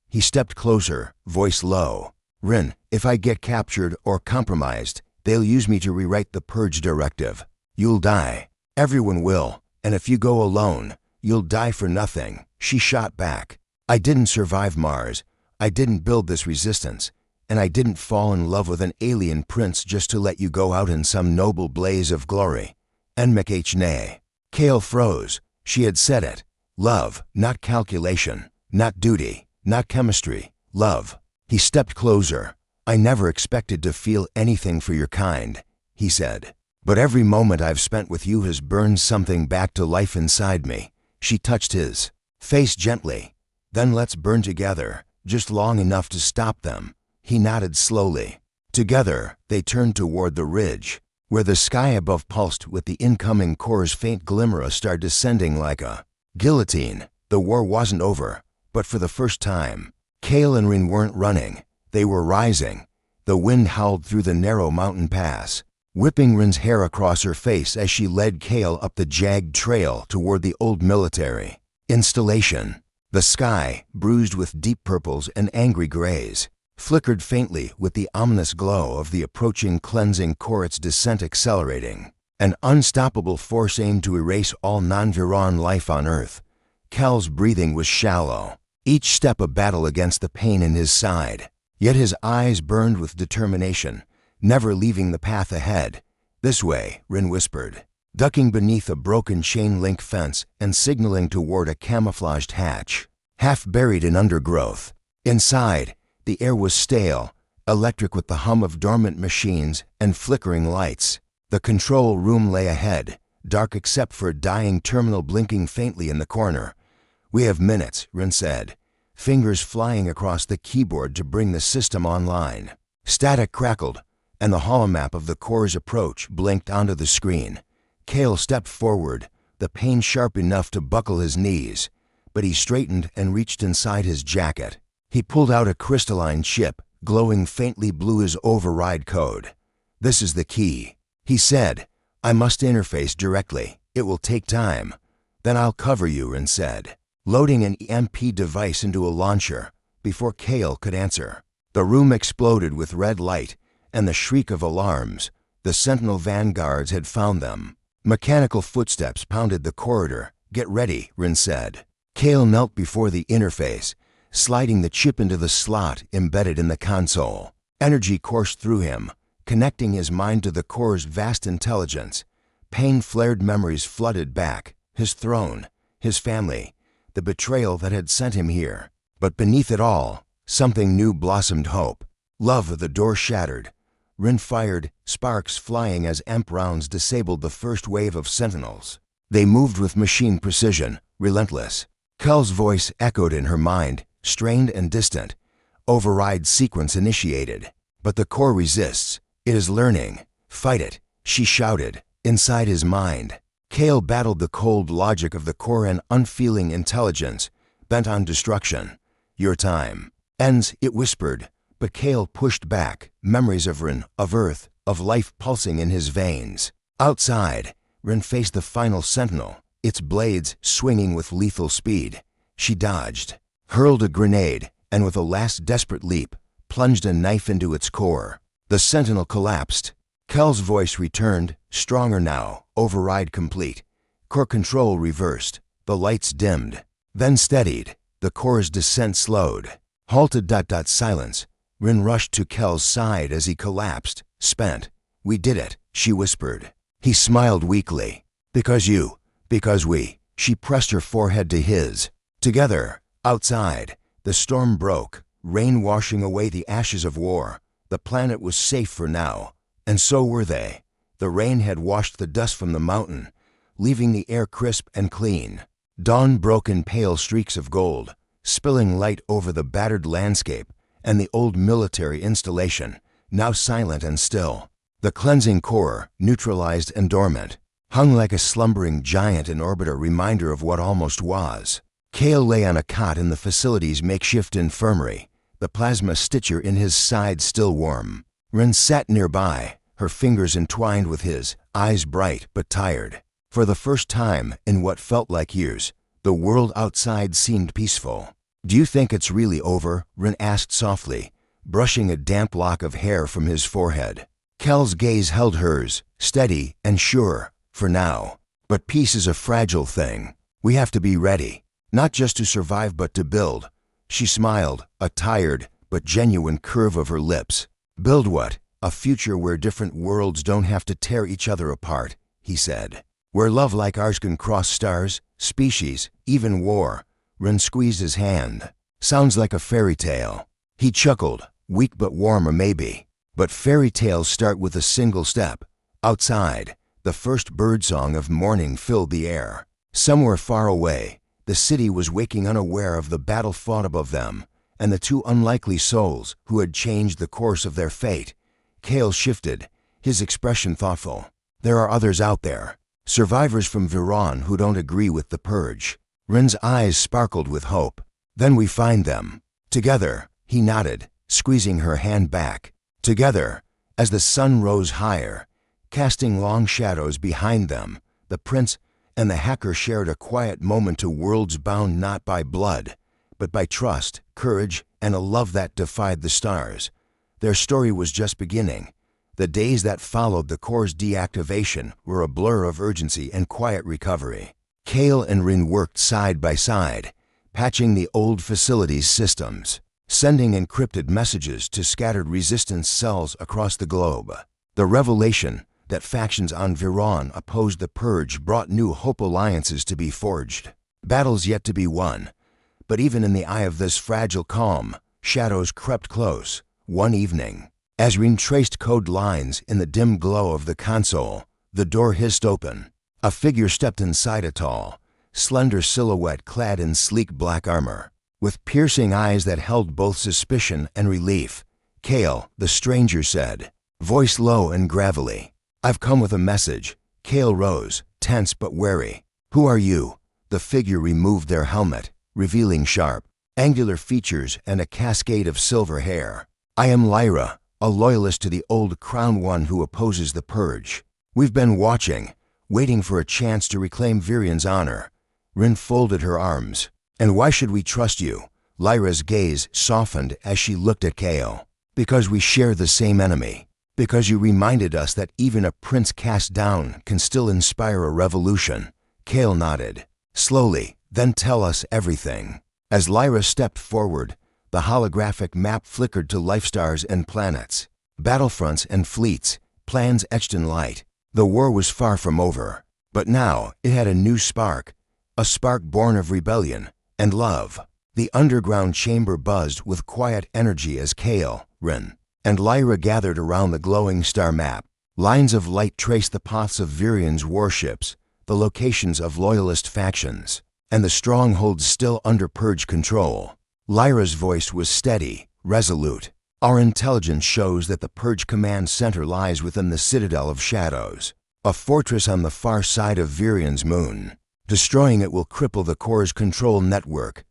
He stepped closer, voice low. Rin, if I get captured or compromised, they'll use me to rewrite the purge directive. You'll die. Everyone will. And if you go alone, you'll die for nothing. She shot back. I didn't survive Mars. I didn't build this resistance. And I didn't fall in love with an alien prince just to let you go out in some noble blaze of glory. Enmik H. Nay. Kael froze. She had said it. Love, not calculation, not duty, not chemistry. Love. He stepped closer. I never expected to feel anything for your kind, he said. But every moment I've spent with you has burned something back to life inside me. She touched his face gently. Then let's burn together, just long enough to stop them. He nodded slowly. Together, they turned toward the ridge, where the sky above pulsed with the incoming core's faint glimmer, a star descending like a guillotine. The war wasn't over, but for the first time, Kael and Rin weren't running. They were rising. The wind howled through the narrow mountain pass, whipping Rin's hair across her face as she led Kael up the jagged trail toward the old military installation. The sky, bruised with deep purples and angry grays, flickered faintly with the ominous glow of the approaching cleansing core, its descent accelerating. An unstoppable force aimed to erase all non-Viron life on Earth. Kael's breathing was shallow, each step a battle against the pain in his side. Yet his eyes burned with determination, never leaving the path ahead. This way, Rin whispered, ducking beneath a broken chain-link fence and signaling toward a camouflaged hatch, half buried in undergrowth. Inside, the air was stale, electric with the hum of dormant machines and flickering lights. The control room lay ahead, dark except for a dying terminal blinking faintly in the corner. We have minutes, Rin said, fingers flying across the keyboard to bring the system online. Static crackled, and the holomap of the core's approach blinked onto the screen. Kael stepped forward, the pain sharp enough to buckle his knees, but he straightened and reached inside his jacket. He pulled out a crystalline chip, glowing faintly blue, his override code. This is the key, he said. I must interface directly. It will take time. Then I'll cover you, Rin said, loading an EMP device into a launcher. Before Kael could answer, the room exploded with red light and the shriek of alarms. The Sentinel vanguards had found them. Mechanical footsteps pounded the corridor. Get ready, Rin said. Kael knelt before the interface, sliding the chip into the slot embedded in the console. Energy coursed through him, connecting his mind to the core's vast intelligence. Pain-flared memories flooded back, his throne, his family, the betrayal that had sent him here. But beneath it all, something new blossomed: hope. Love. The door shattered. Rin fired, sparks flying as EMP rounds disabled the first wave of Sentinels. They moved with machine precision, relentless. Kael's voice echoed in her mind, strained and distant. Override sequence initiated. But the core resists. It is learning. Fight it, she shouted. Inside his mind, Kael battled the cold logic of the core and unfeeling intelligence, bent on destruction. Your time ends, it whispered. But Kael pushed back, memories of Rin, of Earth, of life pulsing in his veins. Outside, Rin faced the final Sentinel, its blades swinging with lethal speed. She dodged, hurled a grenade, and with a last desperate leap, plunged a knife into its core. The Sentinel collapsed. Kael's voice returned, stronger now, override complete. Core control reversed. The lights dimmed, then steadied. The core's descent slowed. Halted. Silence. Rin rushed to Kael's side as he collapsed, spent. We did it, she whispered. He smiled weakly. Because we. She pressed her forehead to his. Together, outside, the storm broke, rain washing away the ashes of war. The planet was safe for now, and so were they. The rain had washed the dust from the mountain, leaving the air crisp and clean. Dawn broke in pale streaks of gold, spilling light over the battered landscape and the old military installation, now silent and still. The cleansing core, neutralized and dormant, hung like a slumbering giant in orbit, a reminder of what almost was. Kael lay on a cot in the facility's makeshift infirmary, the plasma stitcher in his side still warm. Rin sat nearby, her fingers entwined with his, eyes bright but tired. For the first time in what felt like years, the world outside seemed peaceful. Do you think it's really over? Rin asked softly, brushing a damp lock of hair from his forehead. Kael's gaze held hers, steady and sure, for now. But peace is a fragile thing. We have to be ready, not just to survive but to build. She smiled, a tired but genuine curve of her lips. Build what? A future where different worlds don't have to tear each other apart, he said. Where love like ours can cross stars, species, even war. Rin squeezed his hand. Sounds like a fairy tale. He chuckled, weak but warmer maybe. But fairy tales start with a single step. Outside, the first birdsong of morning filled the air. Somewhere far away, the city was waking unaware of the battle fought above them, and the two unlikely souls who had changed the course of their fate. Kael shifted, his expression thoughtful. There are others out there. Survivors from Viron who don't agree with the purge. Rin's eyes sparkled with hope. Then we find them. Together, he nodded, squeezing her hand back. Together, as the sun rose higher, casting long shadows behind them, the prince and the hacker shared a quiet moment to worlds bound not by blood, but by trust, courage, and a love that defied the stars. Their story was just beginning. The days that followed the core's deactivation were a blur of urgency and quiet recovery. Kael and Rin worked side by side, patching the old facility's systems, sending encrypted messages to scattered resistance cells across the globe. The revelation that factions on Viron opposed the purge brought new hope, alliances to be forged, battles yet to be won. But even in the eye of this fragile calm, shadows crept close. One evening, as Rin traced code lines in the dim glow of the console, the door hissed open. A figure stepped inside, a tall, slender silhouette clad in sleek black armor, with piercing eyes that held both suspicion and relief. "Kael," the stranger said, voice low and gravelly. "I've come with a message." Kael rose, tense but wary. "Who are you?" The figure removed their helmet, revealing sharp, angular features and a cascade of silver hair. "I am Lyra, a loyalist to the old crown, one who opposes the purge. We've been watching, waiting for a chance to reclaim Virion's honor." Rin folded her arms. "And why should we trust you?" Lyra's gaze softened as she looked at Kael. "Because we share the same enemy. Because you reminded us that even a prince cast down can still inspire a revolution." Kael nodded. "Slowly, then tell us everything." As Lyra stepped forward, the holographic map flickered to life stars and planets, battlefronts and fleets, plans etched in light. The war was far from over, but now it had a new spark, a spark born of rebellion and love. The underground chamber buzzed with quiet energy as Kael, Rin, and Lyra gathered around the glowing star map. Lines of light traced the paths of Virion's warships, the locations of loyalist factions, and the strongholds still under purge control. Lyra's voice was steady, resolute. "Our intelligence shows that the purge command center lies within the Citadel of Shadows, a fortress on the far side of Virion's moon. Destroying it will cripple the core's control network."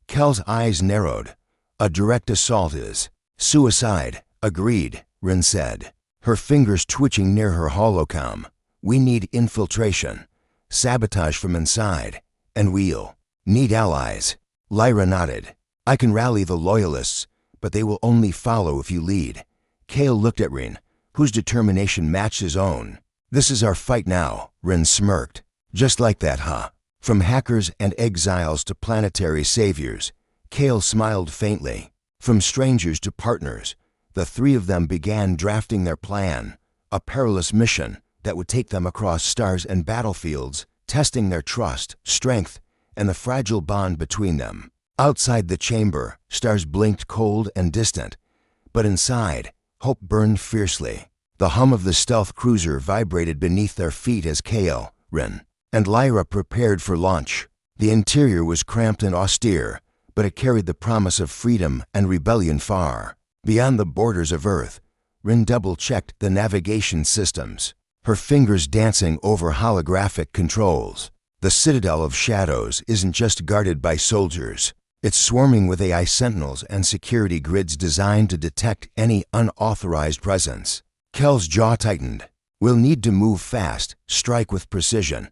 Kael's eyes narrowed. "A direct assault is suicide." "Agreed," Rin said, her fingers twitching near her holocom. "We need infiltration, sabotage from inside, and we'll need allies." Lyra nodded. "I can rally the loyalists, but they will only follow if you lead." Kael looked at Rin, whose determination matched his own. "This is our fight now," Rin smirked. "Just like that, huh? From hackers and exiles to planetary saviors." Kael smiled faintly. "From strangers to partners." The three of them began drafting their plan, a perilous mission that would take them across stars and battlefields, testing their trust, strength, and the fragile bond between them. Outside the chamber, stars blinked cold and distant, but inside, hope burned fiercely. The hum of the stealth cruiser vibrated beneath their feet as Kael, Rin, and Lyra prepared for launch. The interior was cramped and austere, but it carried the promise of freedom and rebellion far. Beyond the borders of Earth, Rin double-checked the navigation systems, her fingers dancing over holographic controls. The Citadel of Shadows isn't just guarded by soldiers. It's swarming with AI sentinels and security grids designed to detect any unauthorized presence. Kael's jaw tightened. "We'll need to move fast, strike with precision.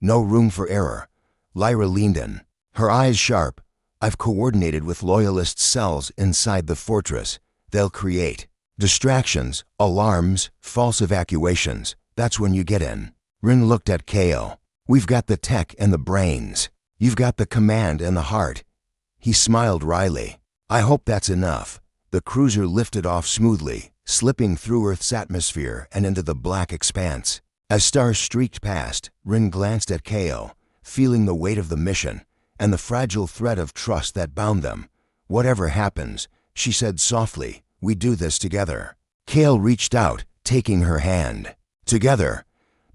No room for error." Lyra leaned in, her eyes sharp. "I've coordinated with loyalist cells inside the fortress. They'll create distractions, alarms, false evacuations. That's when you get in." Rin looked at Kael. "We've got the tech and the brains. You've got the command and the heart." He smiled wryly. "I hope that's enough." The cruiser lifted off smoothly, slipping through Earth's atmosphere and into the black expanse. As stars streaked past, Rin glanced at Kael, feeling the weight of the mission and the fragile thread of trust that bound them. "Whatever happens," she said softly, "we do this together." Kael reached out, taking her hand. Together.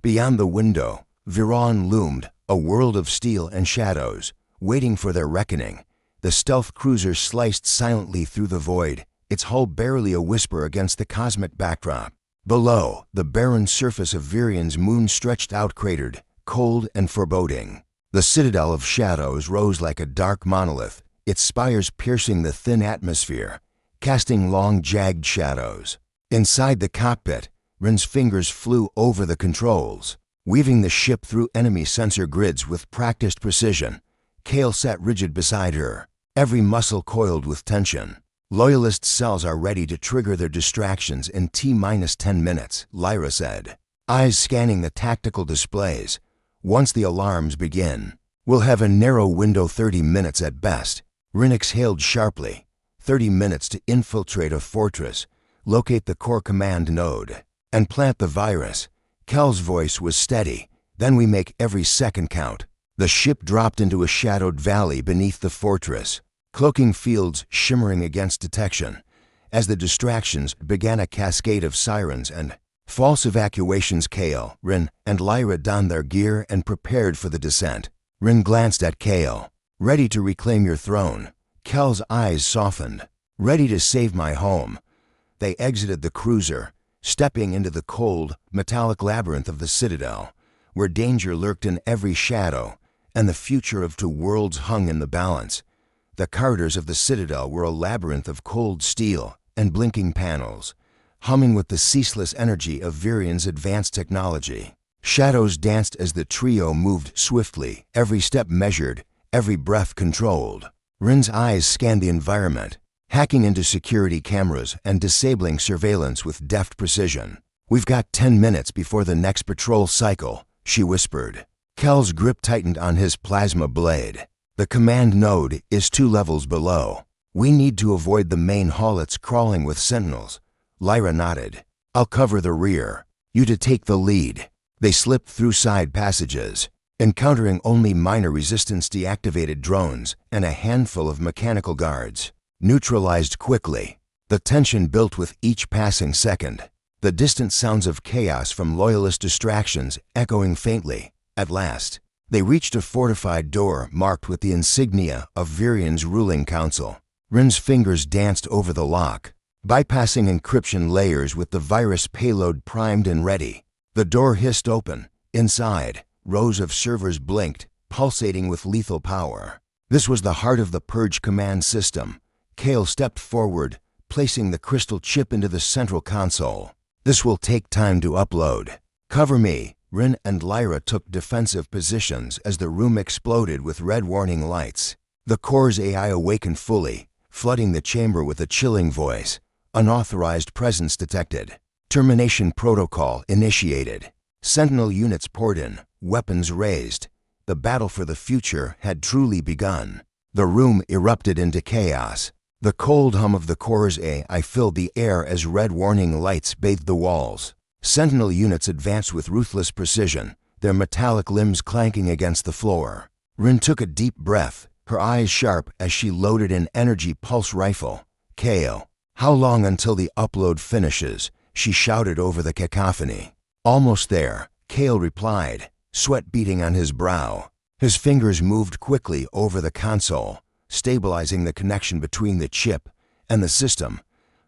Beyond the window, Viron loomed, a world of steel and shadows, waiting for their reckoning. The stealth cruiser sliced silently through the void, its hull barely a whisper against the cosmic backdrop. Below, the barren surface of Virian's moon stretched out cratered, cold and foreboding. The citadel of shadows rose like a dark monolith, its spires piercing the thin atmosphere, casting long jagged shadows. Inside the cockpit, Rin's fingers flew over the controls, weaving the ship through enemy sensor grids with practiced precision. Kael sat rigid beside her, every muscle coiled with tension. "Loyalist cells are ready to trigger their distractions in T-10 minutes, Lyra said, eyes scanning the tactical displays. "Once the alarms begin, we'll have a narrow window, 30 minutes at best." Rin exhaled sharply. 30 minutes to infiltrate a fortress, locate the core command node, and plant the virus. Kael's voice was steady. "Then we make every second count." The ship dropped into a shadowed valley beneath the fortress, cloaking fields shimmering against detection. As the distractions began, a cascade of sirens and false evacuations. Kael, Rin, and Lyra donned their gear and prepared for the descent. Rin glanced at Kael. "Ready to reclaim your throne?" Kael's eyes softened. "Ready to save my home." They exited the cruiser, stepping into the cold, metallic labyrinth of the citadel, where danger lurked in every shadow and the future of two worlds hung in the balance. The corridors of the citadel were a labyrinth of cold steel and blinking panels, humming with the ceaseless energy of Virian's advanced technology. Shadows danced as the trio moved swiftly, every step measured, every breath controlled. Rin's eyes scanned the environment, hacking into security cameras and disabling surveillance with deft precision. "We've got 10 minutes before the next patrol cycle," she whispered. Kael's grip tightened on his plasma blade. "The command node is 2 levels below. We need to avoid the main hall. It's crawling with sentinels." Lyra nodded. "I'll cover the rear. You to take the lead." They slipped through side passages, encountering only minor resistance, deactivated drones, and a handful of mechanical guards. Neutralized quickly. The tension built with each passing second, the distant sounds of chaos from loyalist distractions echoing faintly. At last, they reached a fortified door marked with the insignia of Virian's ruling council. Rin's fingers danced over the lock, bypassing encryption layers with the virus payload primed and ready. The door hissed open. Inside, rows of servers blinked, pulsating with lethal power. This was the heart of the Purge command system. Kael stepped forward, placing the crystal chip into the central console. "This will take time to upload. Cover me." Rin and Lyra took defensive positions as the room exploded with red warning lights. The core's AI awakened fully, flooding the chamber with a chilling voice. "Unauthorized presence detected. Termination protocol initiated." Sentinel units poured in, weapons raised. The battle for the future had truly begun. The room erupted into chaos. The cold hum of the core's AI filled the air as red warning lights bathed the walls. Sentinel units advanced with ruthless precision, their metallic limbs clanking against the floor. Rin took a deep breath, her eyes sharp as she loaded an energy pulse rifle. "Kael, how long until the upload finishes?" she shouted over the cacophony. "Almost there," Kael replied, sweat beading on his brow. His fingers moved quickly over the console, stabilizing the connection between the chip and the system.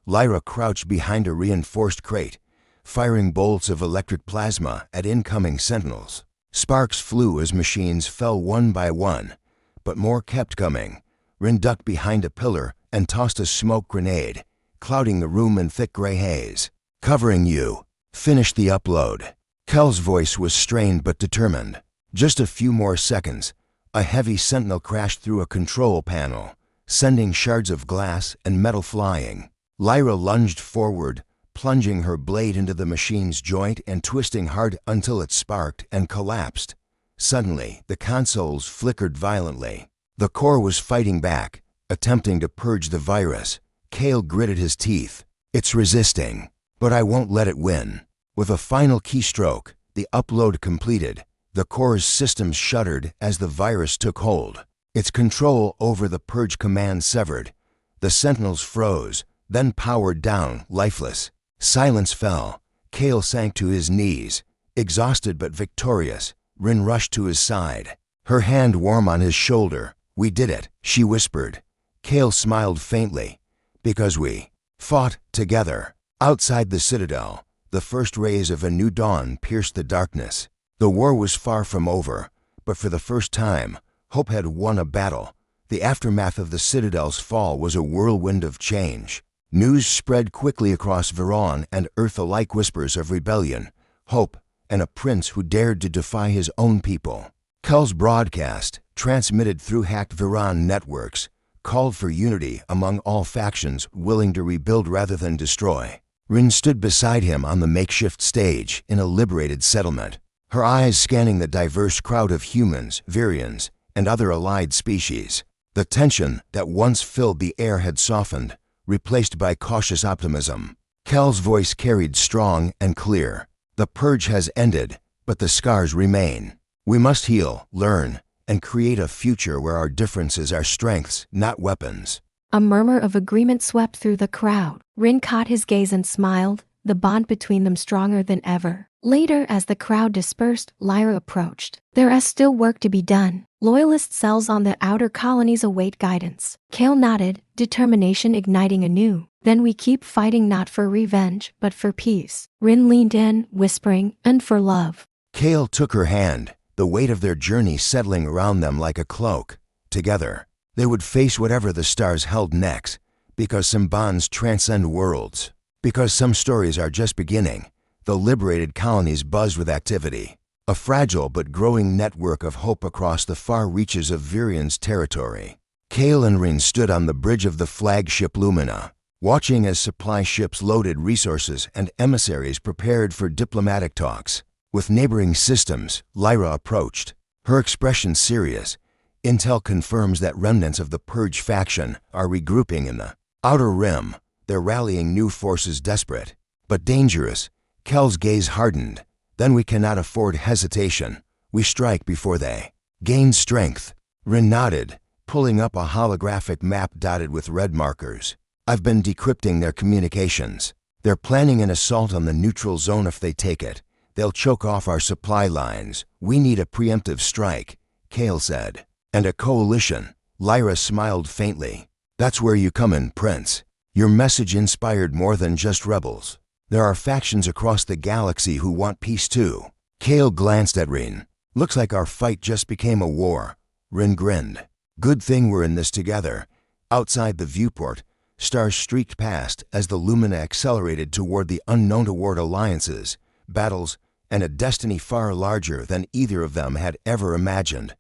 Lyra crouched behind a reinforced crate, firing bolts of electric plasma at incoming sentinels. Sparks flew as machines fell one by one, but more kept coming. Rin ducked behind a pillar and tossed a smoke grenade, clouding the room in thick gray haze. "Covering you. Finish the upload." Kael's voice was strained but determined. Just a few more seconds. A heavy sentinel crashed through a control panel, sending shards of glass and metal flying. Lyra lunged forward, plunging her blade into the machine's joint and twisting hard until it sparked and collapsed. Suddenly, the consoles flickered violently. The core was fighting back, attempting to purge the virus. Kael gritted his teeth. "It's resisting, but I won't let it win." With a final keystroke, The upload completed. The core's systems shuddered as the virus took hold. Its control over the purge command severed. The sentinels froze, then powered down, lifeless. Silence fell. Kael sank to his knees. Exhausted but victorious, Rin rushed to his side. Her hand warm on his shoulder. "We did it," she whispered. Kael smiled faintly. "Because we fought together." Outside the citadel, the first rays of a new dawn pierced the darkness. The war was far from over, but for the first time, hope had won a battle. The aftermath of the citadel's fall was a whirlwind of change. News spread quickly across Veron, and Earth alike whispers of rebellion, hope, and a prince who dared to defy his own people. Kael's broadcast, transmitted through hacked Veron networks, called for unity among all factions willing to rebuild rather than destroy. Rin stood beside him on the makeshift stage in a liberated settlement, her eyes scanning the diverse crowd of humans, Virians, and other allied species. The tension that once filled the air had softened, replaced by cautious optimism. Kael's voice carried strong and clear. "The purge has ended, but the scars remain. We must heal, learn, and create a future where our differences are strengths, not weapons." A murmur of agreement swept through the crowd. Rin caught his gaze and smiled, the bond between them stronger than ever. Later, as the crowd dispersed, Lyra approached. "There is still work to be done. Loyalist cells on the outer colonies await guidance." Kael nodded, determination igniting anew. "Then we keep fighting, not for revenge, but for peace." Rin leaned in, whispering, "And for love." Kael took her hand, the weight of their journey settling around them like a cloak. Together, they would face whatever the stars held next, because some bonds transcend worlds. Because some stories are just beginning. The liberated colonies buzz with activity, a fragile but growing network of hope across the far reaches of Virian's territory. Kael and Rin stood on the bridge of the flagship Lumina, watching as supply ships loaded resources and emissaries prepared for diplomatic talks. With neighboring systems, Lyra approached, her expression serious. "Intel confirms that remnants of the Purge faction are regrouping in the Outer Rim. They're rallying new forces desperate, but dangerous." Kael's gaze hardened. "Then we cannot afford hesitation. We strike before they gain strength." Rin nodded, pulling up a holographic map dotted with red markers. "I've been decrypting their communications. They're planning an assault on the neutral zone if they take it. They'll choke off our supply lines. We need a preemptive strike," Kael said. "And a coalition." Lyra smiled faintly. "That's where you come in, Prince. Your message inspired more than just rebels. There are factions across the galaxy who want peace too." Kael glanced at Rin. "Looks like our fight just became a war." Rin grinned. "Good thing we're in this together." Outside the viewport, stars streaked past as the Lumina accelerated toward the unknown toward alliances, battles, and a destiny far larger than either of them had ever imagined.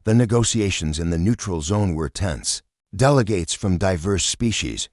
The negotiations in the neutral zone were tense. Delegates from diverse species,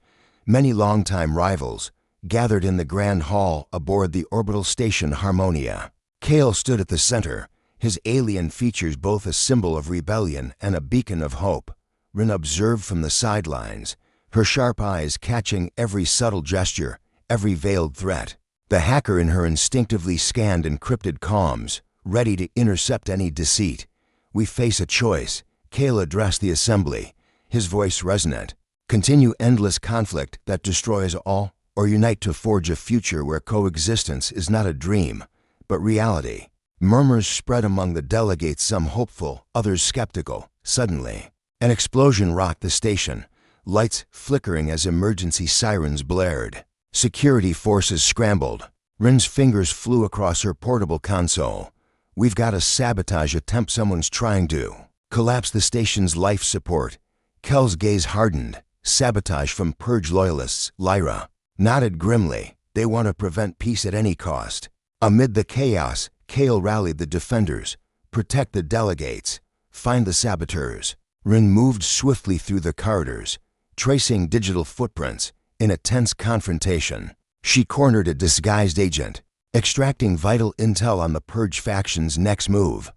many longtime rivals, gathered in the grand hall aboard the orbital station Harmonia. Kael stood at the center, his alien features both a symbol of rebellion and a beacon of hope. Rin observed from the sidelines, her sharp eyes catching every subtle gesture, every veiled threat. The hacker in her instinctively scanned encrypted comms, ready to intercept any deceit. "We face a choice," Kael addressed the assembly, his voice resonant. "Continue endless conflict that destroys all, or unite to forge a future where coexistence is not a dream, but reality." Murmurs spread among the delegates, some hopeful, others skeptical. Suddenly, an explosion rocked the station, lights flickering as emergency sirens blared. Security forces scrambled. Rin's fingers flew across her portable console. "We've got a sabotage attempt. Someone's trying to collapse the station's life support." Kael's gaze hardened. "Sabotage from Purge loyalists." Lyra nodded grimly. "They want to prevent peace at any cost." Amid the chaos, Kael rallied the defenders. "Protect the delegates. Find the saboteurs." Rin moved swiftly through the corridors, tracing digital footprints. In a tense confrontation, she cornered a disguised agent, extracting vital intel on the Purge faction's next move.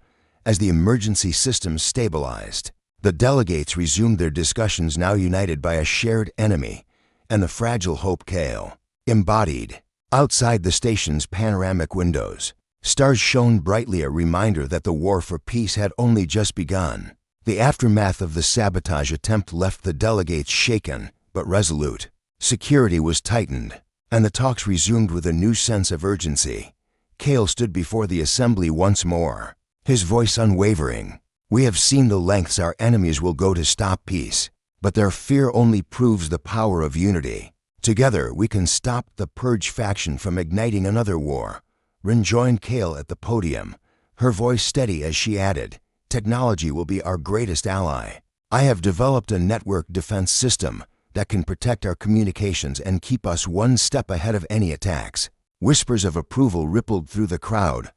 As the emergency systems stabilized, the delegates resumed their discussions, now united by a shared enemy and the fragile hope Kael embodied. Outside the station's panoramic windows, Stars shone brightly, a reminder that the war for peace had only just begun. The aftermath of the sabotage attempt left the delegates shaken, but resolute. Security was tightened, and the talks resumed with a new sense of urgency. Kael stood before the assembly once more, his voice unwavering. "We have seen the lengths our enemies will go to stop peace, but their fear only proves the power of unity. Together we can stop the Purge faction from igniting another war." Rin joined Kael at the podium, her voice steady as she added, "Technology will be our greatest ally. I have developed a network defense system that can protect our communications and keep us one step ahead of any attacks." Whispers of approval rippled through the crowd.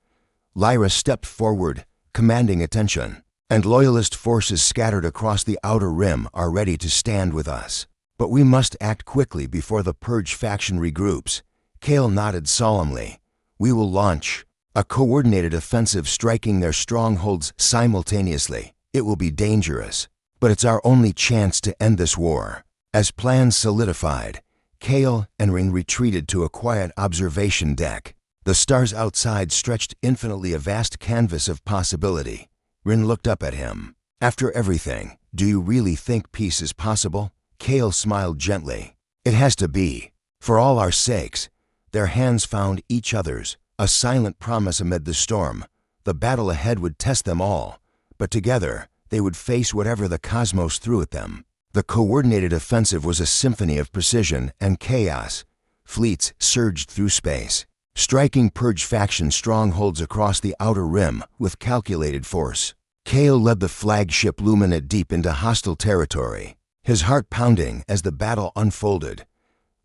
Lyra stepped forward, commanding attention. "And loyalist forces scattered across the outer rim are ready to stand with us. But we must act quickly before the Purge faction regroups." Kael nodded solemnly. "We will launch a coordinated offensive, striking their strongholds simultaneously. It will be dangerous, but it's our only chance to end this war." As plans solidified, Kael and Rin retreated to a quiet observation deck. The stars outside stretched infinitely, a vast canvas of possibility. Rin looked up at him. "After everything, do you really think peace is possible?" Kael smiled gently. "It has to be. For all our sakes." Their hands found each other's, a silent promise amid the storm. The battle ahead would test them all, but together they would face whatever the cosmos threw at them. The coordinated offensive was a symphony of precision and chaos. Fleets surged through space, striking Purge faction strongholds across the outer rim with calculated force. Kael led the flagship Lumina deep into hostile territory, his heart pounding as the battle unfolded.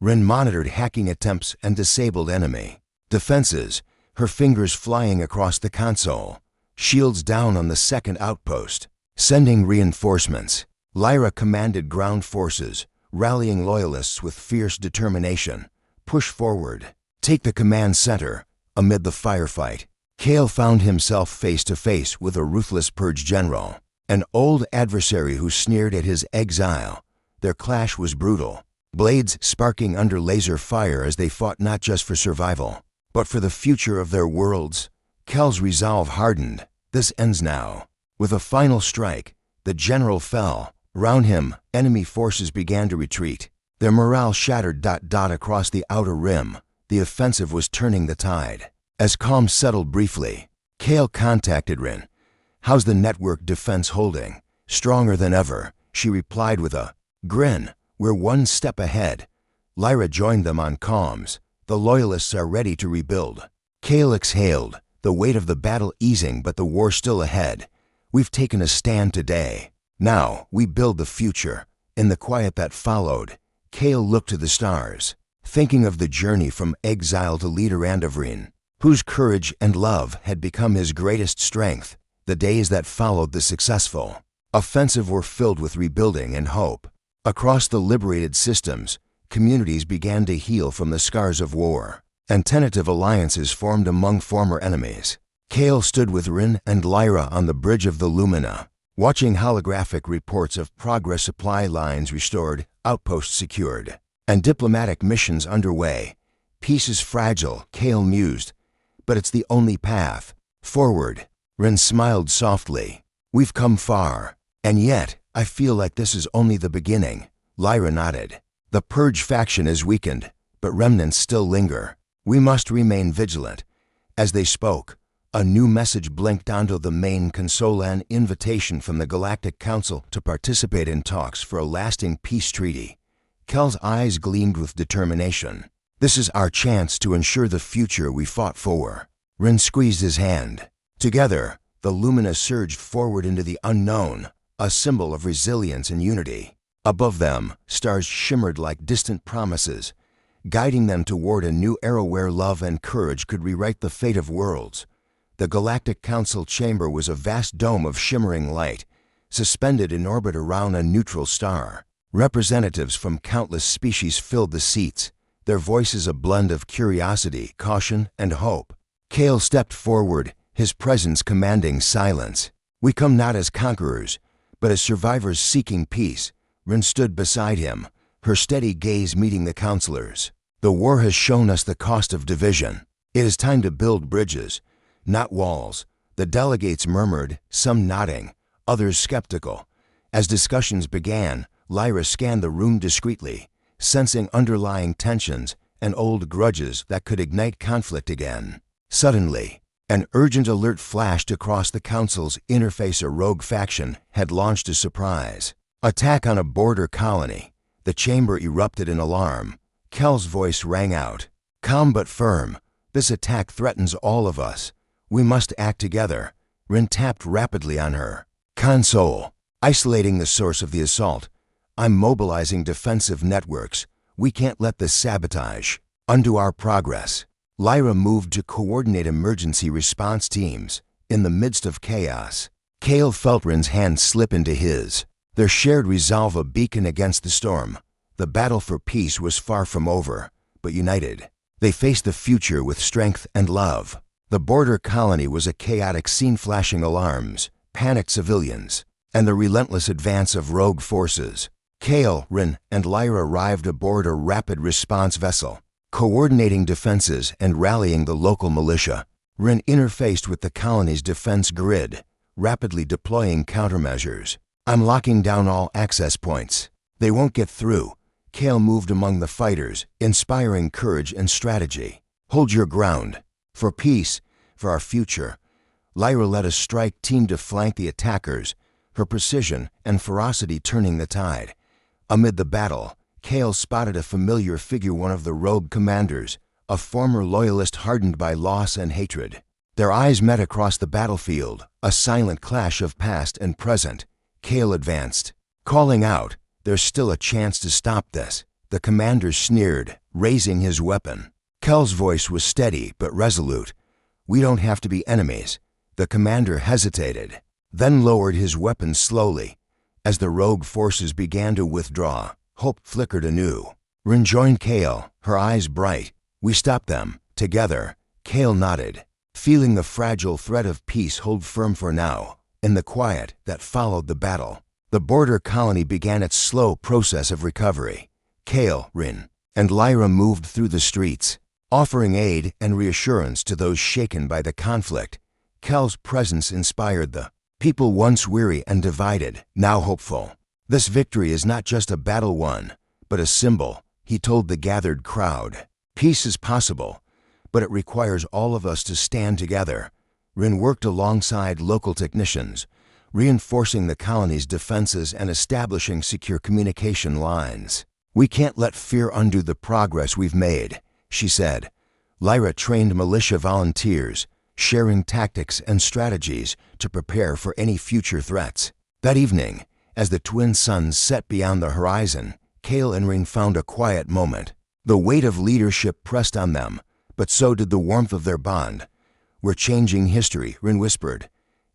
Rin monitored hacking attempts and disabled enemy defenses, her fingers flying across the console. Shields down on the second outpost, sending reinforcements. Lyra commanded ground forces, rallying loyalists with fierce determination. "Push forward. Take the command center." Amid the firefight, Kael found himself face to face with a ruthless Purge general, an old adversary who sneered at his exile. Their clash was brutal, blades sparking under laser fire as they fought not just for survival, but for the future of their worlds. Kael's resolve hardened. This ends now. With a final strike, the general fell. Around him, enemy forces began to retreat, their morale shattered. Across the outer rim, the offensive was turning the tide. As calm settled briefly, Kael contacted Rin. "How's the network defense holding?" "Stronger than ever," she replied with a grin. "We're one step ahead." Lyra joined them on comms. "The loyalists are ready to rebuild." Kael exhaled, the weight of the battle easing, but the war still ahead. "We've taken a stand today. Now we build the future." In the quiet that followed, Kael looked to the stars, thinking of the journey from exile to leader and of Rin, whose courage and love had become his greatest strength. The days that followed the successful offensive were filled with rebuilding and hope. Across the liberated systems, communities began to heal from the scars of war, and tentative alliances formed among former enemies. Kael stood with Rin and Lyra on the bridge of the Lumina, watching holographic reports of progress, supply lines restored, outposts secured, and diplomatic missions underway. "Peace is fragile," Kael mused, "but it's the only path forward." Rin smiled softly. "We've come far, and yet I feel like this is only the beginning." Lyra nodded. "The Purge faction is weakened, but remnants still linger. We must remain vigilant." As they spoke, a new message blinked onto the main console, an invitation from the Galactic Council to participate in talks for a lasting peace treaty. Kael's eyes gleamed with determination. "This is our chance to ensure the future we fought for." Rin squeezed his hand. Together, the Lumina surged forward into the unknown, a symbol of resilience and unity. Above them, stars shimmered like distant promises, guiding them toward a new era where love and courage could rewrite the fate of worlds. The Galactic Council chamber was a vast dome of shimmering light, suspended in orbit around a neutral star. Representatives from countless species filled the seats, their voices a blend of curiosity, caution, and hope. Kael stepped forward, his presence commanding silence. "We come not as conquerors, but as survivors seeking peace." Rin stood beside him, her steady gaze meeting the counselors. "The war has shown us the cost of division. It is time to build bridges, not walls. The delegates murmured, some nodding, others skeptical. As discussions began, Lyra scanned the room discreetly, sensing underlying tensions and old grudges that could ignite conflict again. Suddenly, an urgent alert flashed across the Council's interface. A rogue faction had launched a surprise attack on a border colony. The chamber erupted in alarm. Kael's voice rang out, calm but firm. This attack threatens all of us. We must act together. Rin tapped rapidly on her console, isolating the source of the assault. I'm mobilizing defensive networks. We can't let this sabotage undo our progress. Lyra moved to coordinate emergency response teams. In the midst of chaos, Kael felt Rin's hand slip into his. Their shared resolve a beacon against the storm. The battle for peace was far from over, but united, they faced the future with strength and love. The border colony was a chaotic scene, flashing alarms, panicked civilians, and the relentless advance of rogue forces. Kael, Rin, and Lyra arrived aboard a rapid response vessel, coordinating defenses and rallying the local militia. Rin interfaced with the colony's defense grid, rapidly deploying countermeasures. I'm locking down all access points. They won't get through. Kael moved among the fighters, inspiring courage and strategy. Hold your ground. For peace, for our future. Lyra led a strike team to flank the attackers, her precision and ferocity turning the tide. Amid the battle, Kael spotted a familiar figure, one of the rogue commanders, a former loyalist hardened by loss and hatred. Their eyes met across the battlefield, a silent clash of past and present. Kael advanced, calling out, "There's still a chance to stop this." The commander sneered, raising his weapon. Kael's voice was steady but resolute. "We don't have to be enemies." The commander hesitated, then lowered his weapon slowly. As the rogue forces began to withdraw, hope flickered anew. Rin joined Kael, her eyes bright. "We stopped them, together." Kael nodded, feeling the fragile thread of peace hold firm for now. In the quiet that followed the battle, the border colony began its slow process of recovery. Kael, Rin, and Lyra moved through the streets, offering aid and reassurance to those shaken by the conflict. Kael's presence inspired the people once weary and divided, now hopeful. "This victory is not just a battle won, but a symbol," he told the gathered crowd. "Peace is possible, but it requires all of us to stand together." Rin worked alongside local technicians, reinforcing the colony's defenses and establishing secure communication lines. "We can't let fear undo the progress we've made," she said. Lyra trained militia volunteers, sharing tactics and strategies to prepare for any future threats. That evening, as the twin suns set beyond the horizon, Kael and Rin found a quiet moment. The weight of leadership pressed on them, but so did the warmth of their bond. "We're changing history," Rin whispered.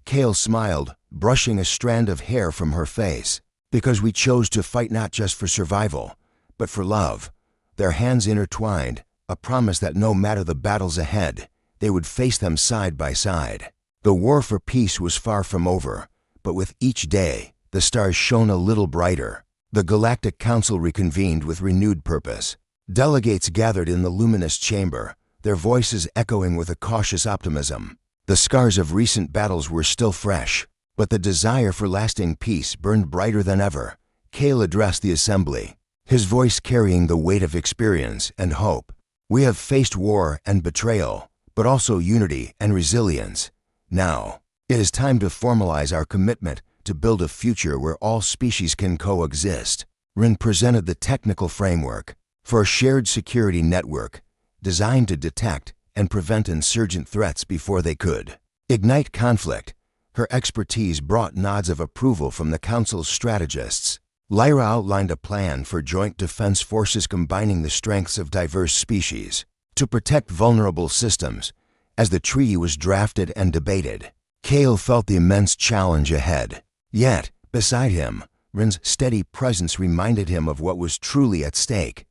Kael smiled, brushing a strand of hair from her face. "Because we chose to fight not just for survival, but for love." Their hands intertwined, a promise that no matter the battles ahead, they would face them side by side. The war for peace was far from over, but with each day, the stars shone a little brighter. The Galactic Council reconvened with renewed purpose. Delegates gathered in the luminous chamber, their voices echoing with a cautious optimism. The scars of recent battles were still fresh, but the desire for lasting peace burned brighter than ever. Kael addressed the assembly, his voice carrying the weight of experience and hope. "We have faced war and betrayal, but also unity and resilience. Now, it is time to formalize our commitment to build a future where all species can coexist." Rin presented the technical framework for a shared security network designed to detect and prevent insurgent threats before they could ignite conflict. Her expertise brought nods of approval from the Council's strategists. Lyra outlined a plan for joint defense forces combining the strengths of diverse species to protect vulnerable systems. As the treaty was drafted and debated, Kael felt the immense challenge ahead. Yet, beside him, Rin's steady presence reminded him of what was truly at stake.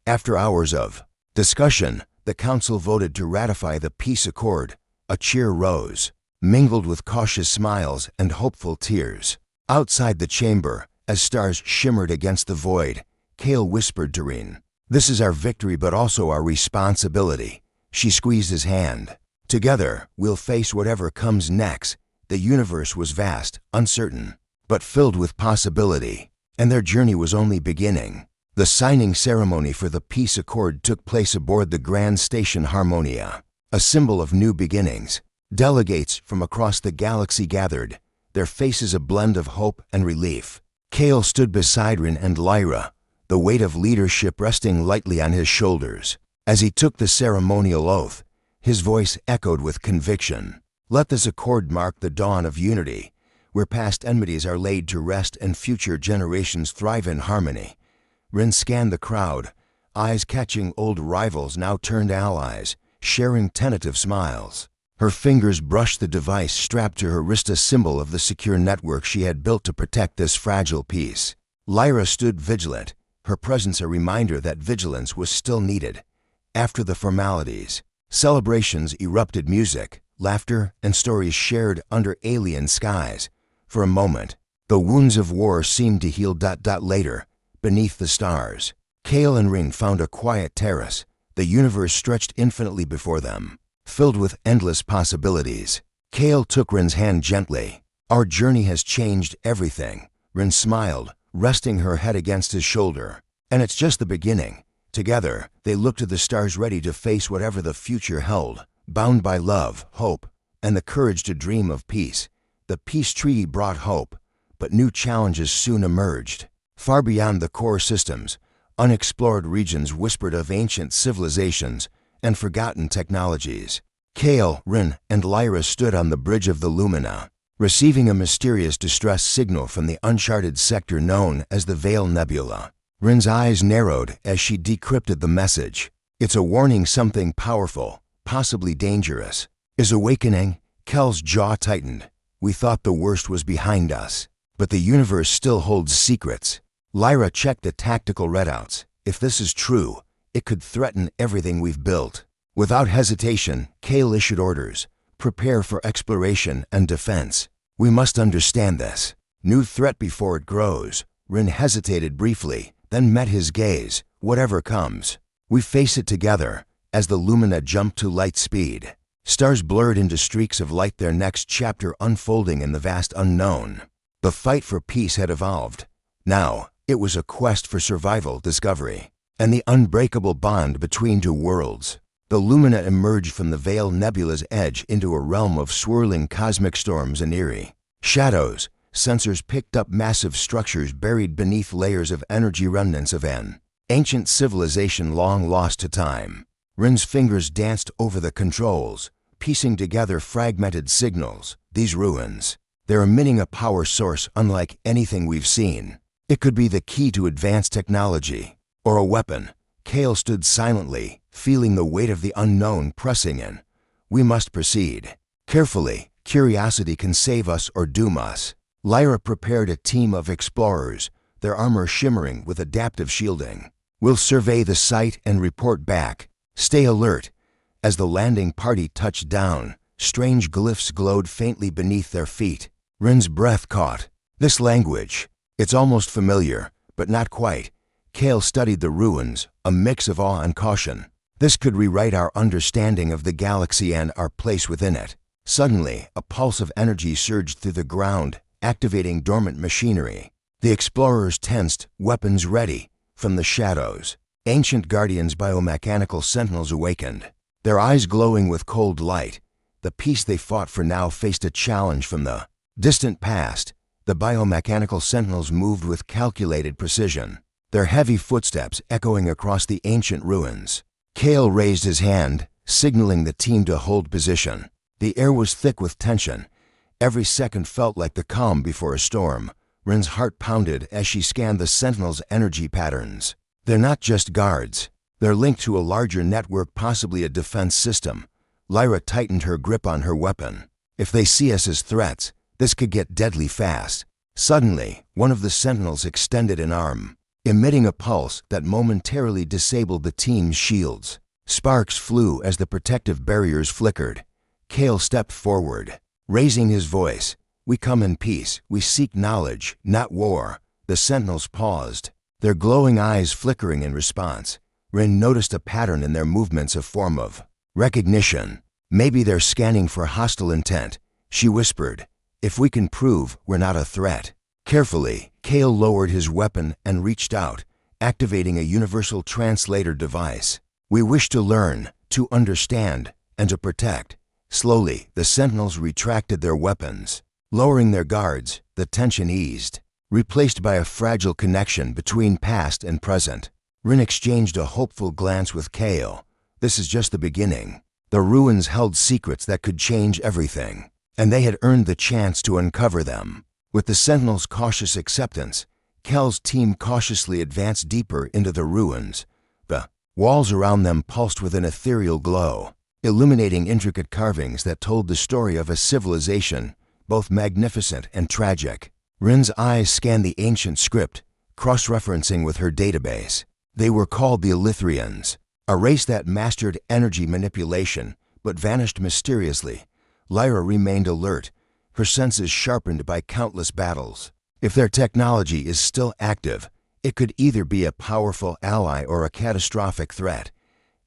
After hours of discussion, the Council voted to ratify the peace accord. A cheer rose, mingled with cautious smiles and hopeful tears. Outside the chamber, as stars shimmered against the void, Kael whispered to Rin, "This is our victory but also our responsibility." She squeezed his hand. Together, we'll face whatever comes next. The universe was vast, uncertain, but filled with possibility, and their journey was only beginning. The signing ceremony for the peace accord took place aboard the Grand Station Harmonia, a symbol of new beginnings. Delegates from across the galaxy gathered, their faces a blend of hope and relief. Kael stood beside Rin and Lyra, the weight of leadership resting lightly on his shoulders. As he took the ceremonial oath, his voice echoed with conviction. Let this accord mark the dawn of unity, where past enmities are laid to rest and future generations thrive in harmony. Rin scanned the crowd, eyes catching old rivals now turned allies, sharing tentative smiles. Her fingers brushed the device strapped to her wrist, a symbol of the secure network she had built to protect this fragile peace. Lyra stood vigilant, her presence a reminder that vigilance was still needed. After the formalities, celebrations erupted, music, laughter, and stories shared under alien skies. For a moment, the wounds of war seemed to heal. Later, beneath the stars, Kael and Rin found a quiet terrace. The universe stretched infinitely before them, filled with endless possibilities. Kael took Rin's hand gently. Our journey has changed everything. Rin smiled, resting her head against his shoulder. And it's just the beginning. Together, they looked to the stars, ready to face whatever the future held, bound by love, hope, and the courage to dream of peace. The peace treaty brought hope, but new challenges soon emerged. Far beyond the core systems, unexplored regions whispered of ancient civilizations and forgotten technologies. Kael, Rin, and Lyra stood on the bridge of the Lumina, receiving a mysterious distress signal from the uncharted sector known as the Veil Nebula. Rin's eyes narrowed as she decrypted the message. It's a warning, something powerful, possibly dangerous, is awakening. Kael's jaw tightened. We thought the worst was behind us, but the universe still holds secrets. Lyra checked the tactical readouts. If this is true, it could threaten everything we've built. Without hesitation, Kael issued orders. Prepare for exploration and defense. We must understand this new threat before it grows. Rin hesitated briefly, then met his gaze. Whatever comes, we face it together. As the Lumina jumped to light speed, stars blurred into streaks of light, their next chapter unfolding in the vast unknown. The fight for peace had evolved. Now, it was a quest for survival, discovery, and the unbreakable bond between two worlds. The Lumina emerged from the Veil Nebula's edge into a realm of swirling cosmic storms and eerie shadows. Sensors picked up massive structures buried beneath layers of energy, remnants of an ancient civilization long lost to time. Rin's fingers danced over the controls, piecing together fragmented signals. These ruins, they're emitting a power source unlike anything we've seen. It could be the key to advanced technology, or a weapon. Kael stood silently, feeling the weight of the unknown pressing in. We must proceed carefully. Curiosity can save us or doom us. Lyra prepared a team of explorers, their armor shimmering with adaptive shielding. We'll survey the site and report back. Stay alert. As the landing party touched down, strange glyphs glowed faintly beneath their feet. Rin's breath caught. This language, it's almost familiar, but not quite. Kael studied the ruins, a mix of awe and caution. This could rewrite our understanding of the galaxy and our place within it. Suddenly, a pulse of energy surged through the ground, activating dormant machinery. The explorers tensed, weapons ready. From the shadows, ancient guardians, biomechanical sentinels awakened, their eyes glowing with cold light. The peace they fought for now faced a challenge from the distant past. The biomechanical sentinels moved with calculated precision, their heavy footsteps echoing across the ancient ruins. Kael raised his hand, signaling the team to hold position. The air was thick with tension. Every second felt like the calm before a storm. Rin's heart pounded as she scanned the sentinels' energy patterns. They're not just guards. They're linked to a larger network, possibly a defense system. Lyra tightened her grip on her weapon. If they see us as threats, this could get deadly fast. Suddenly, one of the sentinels extended an arm, emitting a pulse that momentarily disabled the team's shields. Sparks flew as the protective barriers flickered. Kael stepped forward, raising his voice. We come in peace. We seek knowledge, not war. The sentinels paused, their glowing eyes flickering in response. Rin noticed a pattern in their movements, a form of recognition. Maybe they're scanning for hostile intent, she whispered. If we can prove we're not a threat. Carefully, Kael lowered his weapon and reached out, activating a universal translator device. We wish to learn, to understand, and to protect. Slowly, the sentinels retracted their weapons. Lowering their guards, the tension eased, replaced by a fragile connection between past and present. Rin exchanged a hopeful glance with Kael. This is just the beginning. The ruins held secrets that could change everything, and they had earned the chance to uncover them. With the sentinels' cautious acceptance, Kael's team cautiously advanced deeper into the ruins. The walls around them pulsed with an ethereal glow, illuminating intricate carvings that told the story of a civilization, both magnificent and tragic. Rin's eyes scanned the ancient script, cross-referencing with her database. They were called the Elythrians, a race that mastered energy manipulation but vanished mysteriously. Lyra remained alert, her senses sharpened by countless battles. If their technology is still active, it could either be a powerful ally or a catastrophic threat.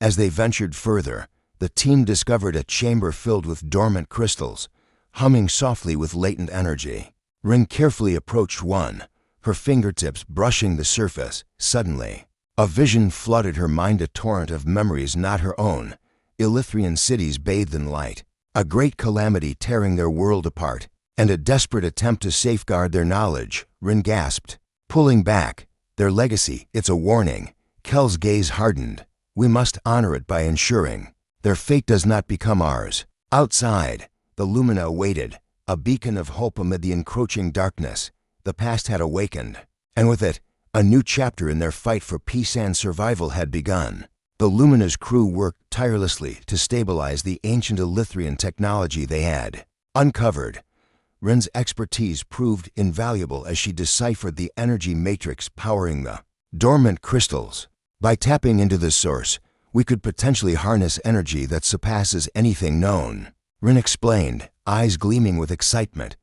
As they ventured further, the team discovered a chamber filled with dormant crystals, humming softly with latent energy. Rin carefully approached one, her fingertips brushing the surface. Suddenly, a vision flooded her mind, a torrent of memories not her own. Elythrian cities bathed in light, a great calamity tearing their world apart, and a desperate attempt to safeguard their knowledge. Rin gasped, pulling back. Their legacy, it's a warning. Kael's gaze hardened. We must honor it by ensuring their fate does not become ours. Outside, the Lumina awaited, a beacon of hope amid the encroaching darkness. The past had awakened, and with it, a new chapter in their fight for peace and survival had begun. The Lumina's crew worked tirelessly to stabilize the ancient Elythrian technology they had uncovered. Rin's expertise proved invaluable as she deciphered the energy matrix powering the dormant crystals. By tapping into the source, we could potentially harness energy that surpasses anything known. Rin explained, eyes gleaming with excitement.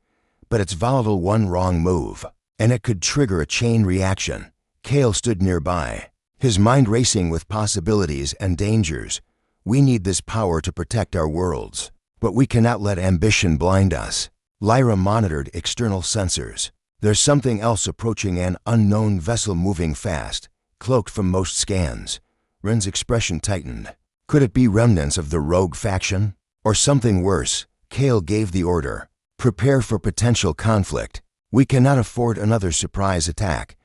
But it's volatile, one wrong move, and it could trigger a chain reaction. Kael stood nearby, his mind racing with possibilities and dangers. We need this power to protect our worlds, but we cannot let ambition blind us. Lyra monitored external sensors. There's something else approaching, an unknown vessel moving fast, cloaked from most scans. Rin's expression tightened. Could it be remnants of the rogue faction? Or something worse? Kael gave the order. Prepare for potential conflict. We cannot afford another surprise attack.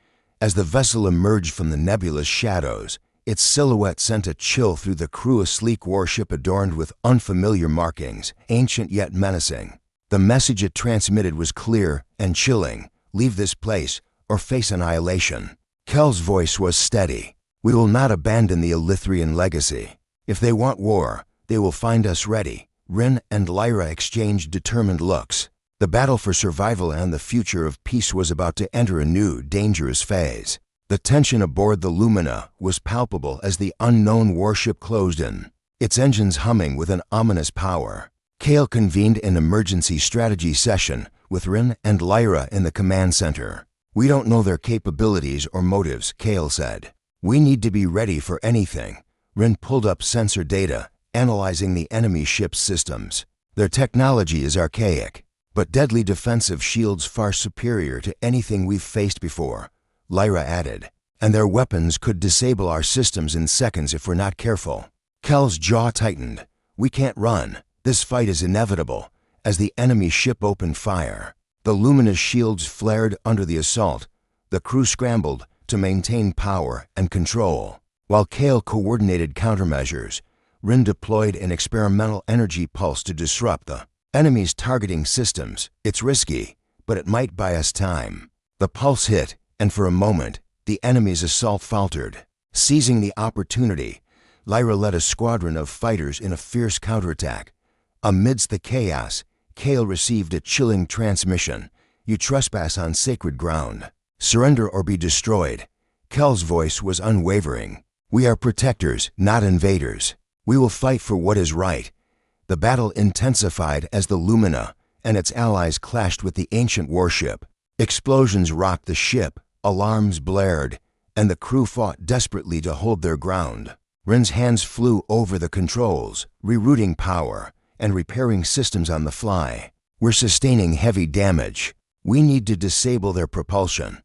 As the vessel emerged from the nebulous shadows, its silhouette sent a chill through the crew, a sleek warship adorned with unfamiliar markings, ancient yet menacing. The message it transmitted was clear and chilling. Leave this place, or face annihilation. Kael's voice was steady. We will not abandon the Elythrian legacy. If they want war, they will find us ready. Rin and Lyra exchanged determined looks. The battle for survival and the future of peace was about to enter a new, dangerous phase. The tension aboard the Lumina was palpable as the unknown warship closed in, its engines humming with an ominous power. Kael convened an emergency strategy session with Rin and Lyra in the command center. We don't know their capabilities or motives, Kael said. We need to be ready for anything. Rin pulled up sensor data, analyzing the enemy ship's systems. Their technology is archaic, but deadly defensive shields far superior to anything we've faced before, Lyra added. And their weapons could disable our systems in seconds if we're not careful. Kael's jaw tightened. We can't run. This fight is inevitable. As the enemy ship opened fire, the luminous shields flared under the assault. The crew scrambled to maintain power and control. While Kael coordinated countermeasures, Rin deployed an experimental energy pulse to disrupt the enemy's targeting systems. It's risky, but it might buy us time. The pulse hit, and for a moment, the enemy's assault faltered. Seizing the opportunity, Lyra led a squadron of fighters in a fierce counterattack. Amidst the chaos, Kael received a chilling transmission. You trespass on sacred ground. Surrender or be destroyed. Kael's voice was unwavering. We are protectors, not invaders. We will fight for what is right. The battle intensified as the Lumina and its allies clashed with the ancient warship. Explosions rocked the ship, alarms blared, and the crew fought desperately to hold their ground. Rin's hands flew over the controls, rerouting power, and repairing systems on the fly. We're sustaining heavy damage. We need to disable their propulsion.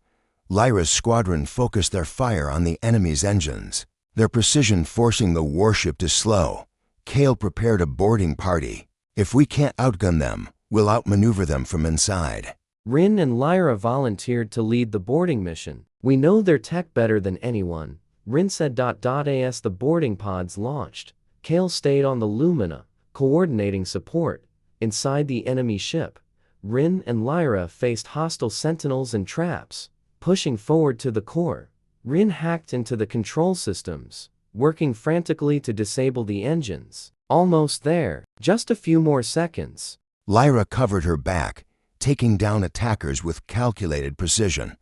Lyra's squadron focused their fire on the enemy's engines, their precision forcing the warship to slow. Kael prepared a boarding party. If we can't outgun them, we'll outmaneuver them from inside. Rin and Lyra volunteered to lead the boarding mission. We know their tech better than anyone, Rin said. As the boarding pods launched, Kael stayed on the Lumina, coordinating support. Inside the enemy ship, Rin and Lyra faced hostile sentinels and traps. Pushing forward to the core, Rin hacked into the control systems, working frantically to disable the engines. Almost there, just a few more seconds. Lyra covered her back, taking down attackers with calculated precision.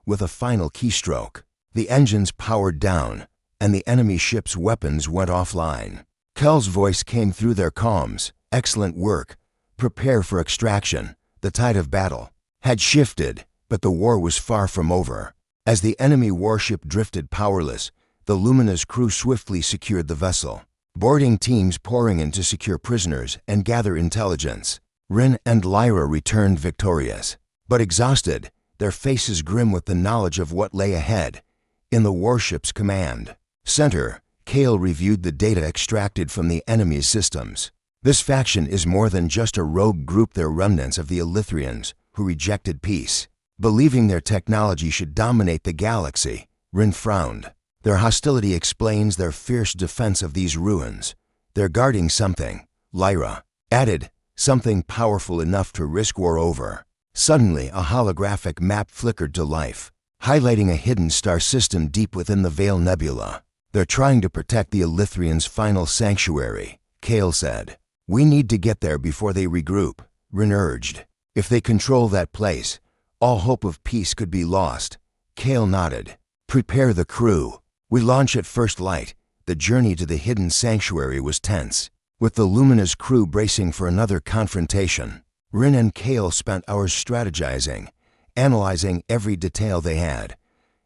With a final keystroke, the engines powered down, and the enemy ship's weapons went offline. Kael's voice came through their comms. Excellent work. Prepare for extraction. The tide of battle had shifted, but the war was far from over. As the enemy warship drifted powerless, the Lumina's crew swiftly secured the vessel. Boarding teams pouring in to secure prisoners and gather intelligence. Rin and Lyra returned victorious, but exhausted, their faces grim with the knowledge of what lay ahead. In the warship's command center, Kael reviewed the data extracted from the enemy's systems. This faction is more than just a rogue group. They're remnants of the Elythrians who rejected peace, believing their technology should dominate the galaxy. Rin frowned. Their hostility explains their fierce defense of these ruins. They're guarding something, Lyra added, something powerful enough to risk war over. Suddenly, a holographic map flickered to life, highlighting a hidden star system deep within the Veil Nebula. They're trying to protect the Elythrians' final sanctuary, Kael said. We need to get there before they regroup, Rin urged. If they control that place, all hope of peace could be lost. Kael nodded. Prepare the crew. We launch at first light. The journey to the hidden sanctuary was tense, with the Lumina's crew bracing for another confrontation. Rin and Kael spent hours strategizing, analyzing every detail they had.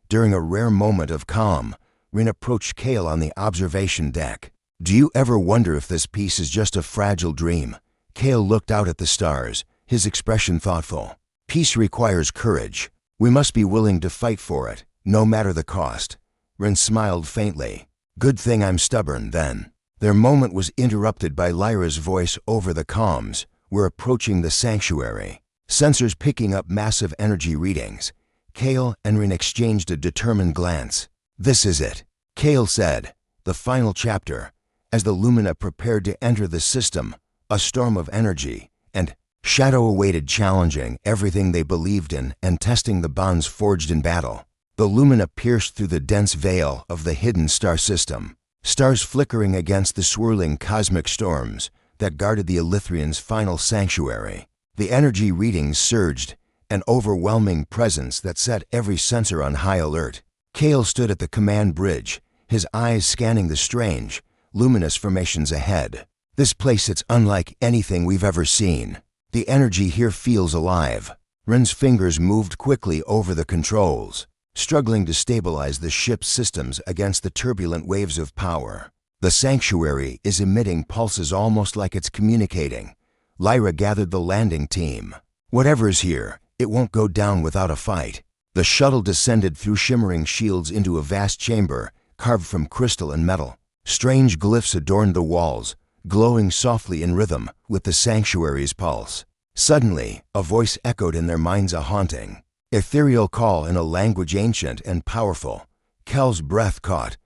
During a rare moment of calm, Rin approached Kael on the observation deck. Do you ever wonder if this peace is just a fragile dream? Kael looked out at the stars, his expression thoughtful. Peace requires courage. We must be willing to fight for it, no matter the cost. Rin smiled faintly. Good thing I'm stubborn, then. Their moment was interrupted by Lyra's voice over the comms. We're approaching the sanctuary. Sensors picking up massive energy readings. Kael and Rin exchanged a determined glance. This is it, Kael said. The final chapter. As the Lumina prepared to enter the system, a storm of energy and shadow awaited, challenging everything they believed in and testing the bonds forged in battle. The Lumina pierced through the dense veil of the hidden star system, stars flickering against the swirling cosmic storms that guarded the Elythrians' final sanctuary. The energy readings surged, an overwhelming presence that set every sensor on high alert. Kael stood at the command bridge, his eyes scanning the strange, luminous formations ahead. This place, it's unlike anything we've ever seen. The energy here feels alive. Rin's fingers moved quickly over the controls, struggling to stabilize the ship's systems against the turbulent waves of power. The sanctuary is emitting pulses almost like it's communicating. Lyra gathered the landing team. Whatever's here, it won't go down without a fight. The shuttle descended through shimmering shields into a vast chamber carved from crystal and metal. Strange glyphs adorned the walls, glowing softly in rhythm with the sanctuary's pulse. Suddenly, a voice echoed in their minds, a haunting, ethereal call in a language ancient and powerful. Kael's breath caught.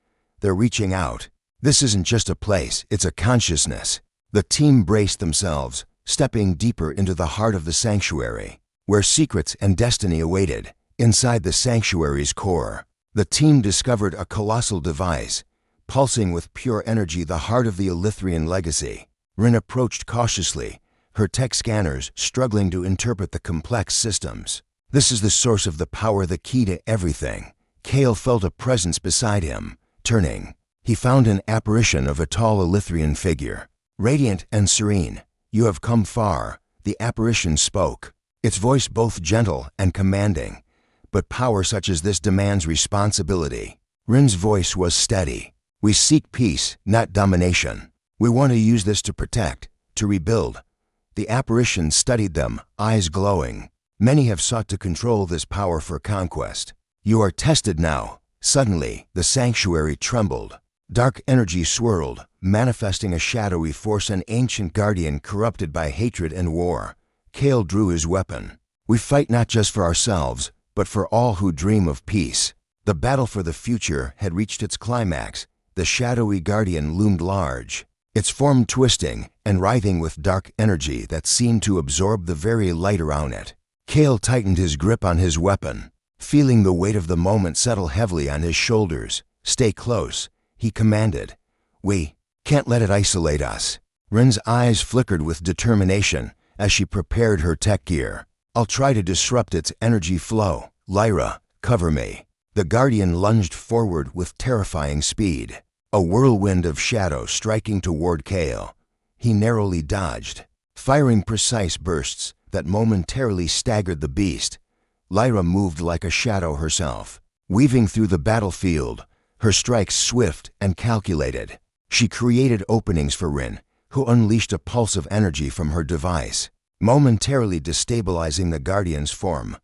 They're reaching out. This isn't just a place, it's a consciousness. The team braced themselves, stepping deeper into the heart of the sanctuary, where secrets and destiny awaited. Inside the sanctuary's core, the team discovered a colossal device, pulsing with pure energy, the heart of the Elythrian legacy. Rin approached cautiously, her tech scanners struggling to interpret the complex systems. This is the source of the power, the key to everything. Kael felt a presence beside him. Turning, he found an apparition of a tall Elythrian figure. Radiant and serene. You have come far, the apparition spoke, its voice both gentle and commanding. But power such as this demands responsibility. Rin's voice was steady. We seek peace, not domination. We want to use this to protect, to rebuild. The apparition studied them, eyes glowing. Many have sought to control this power for conquest. You are tested now. Suddenly, the sanctuary trembled. Dark energy swirled, manifesting a shadowy force, an ancient guardian corrupted by hatred and war. Kael drew his weapon. We fight not just for ourselves, but for all who dream of peace. The battle for the future had reached its climax. The shadowy guardian loomed large, its form twisting and writhing with dark energy that seemed to absorb the very light around it. Kael tightened his grip on his weapon, feeling the weight of the moment settle heavily on his shoulders. Stay close, he commanded. We can't let it isolate us. Rin's eyes flickered with determination as she prepared her tech gear. I'll try to disrupt its energy flow. Lyra, cover me. The guardian lunged forward with terrifying speed, a whirlwind of shadow striking toward Kael. He narrowly dodged, firing precise bursts that momentarily staggered the beast. Lyra moved like a shadow herself, weaving through the battlefield, her strikes swift and calculated. She created openings for Rin, who unleashed a pulse of energy from her device, momentarily destabilizing the guardian's form.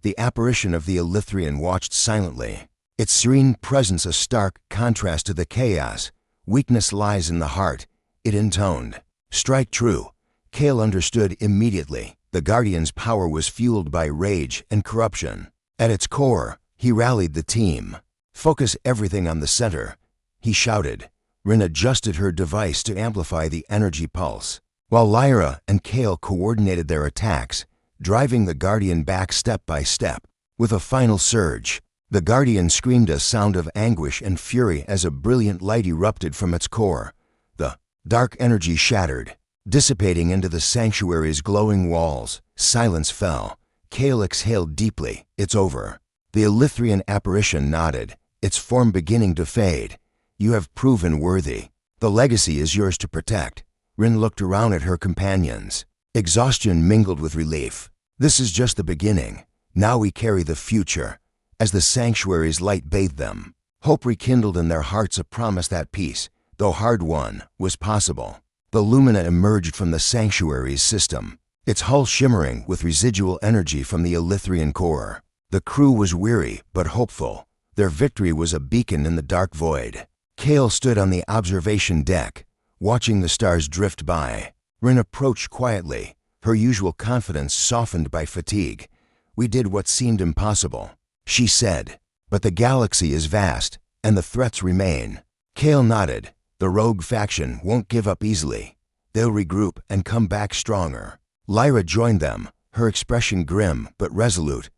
The apparition of the Elythrian watched silently, its serene presence a stark contrast to the chaos. Weakness lies in the heart, it intoned. Strike true. Kael understood immediately. The guardian's power was fueled by rage and corruption. At its core, he rallied the team. Focus everything on the center, he shouted. Rin adjusted her device to amplify the energy pulse, while Lyra and Kael coordinated their attacks, driving the guardian back step by step. With a final surge, the guardian screamed a sound of anguish and fury as a brilliant light erupted from its core. The dark energy shattered, dissipating into the sanctuary's glowing walls. Silence fell. Kael exhaled deeply. It's over. The Elythrian apparition nodded, its form beginning to fade. You have proven worthy. The legacy is yours to protect. Rin looked around at her companions. Exhaustion mingled with relief. This is just the beginning. Now we carry the future. As the sanctuary's light bathed them, hope rekindled in their hearts, a promise that peace, though hard-won, was possible. The Lumina emerged from the sanctuary's system, its hull shimmering with residual energy from the Elythrian core. The crew was weary but hopeful. Their victory was a beacon in the dark void. Kael stood on the observation deck, watching the stars drift by. Rin approached quietly, her usual confidence softened by fatigue. We did what seemed impossible, she said, but the galaxy is vast, and the threats remain. Kael nodded. The rogue faction won't give up easily. They'll regroup and come back stronger. Lyra joined them, her expression grim but resolute.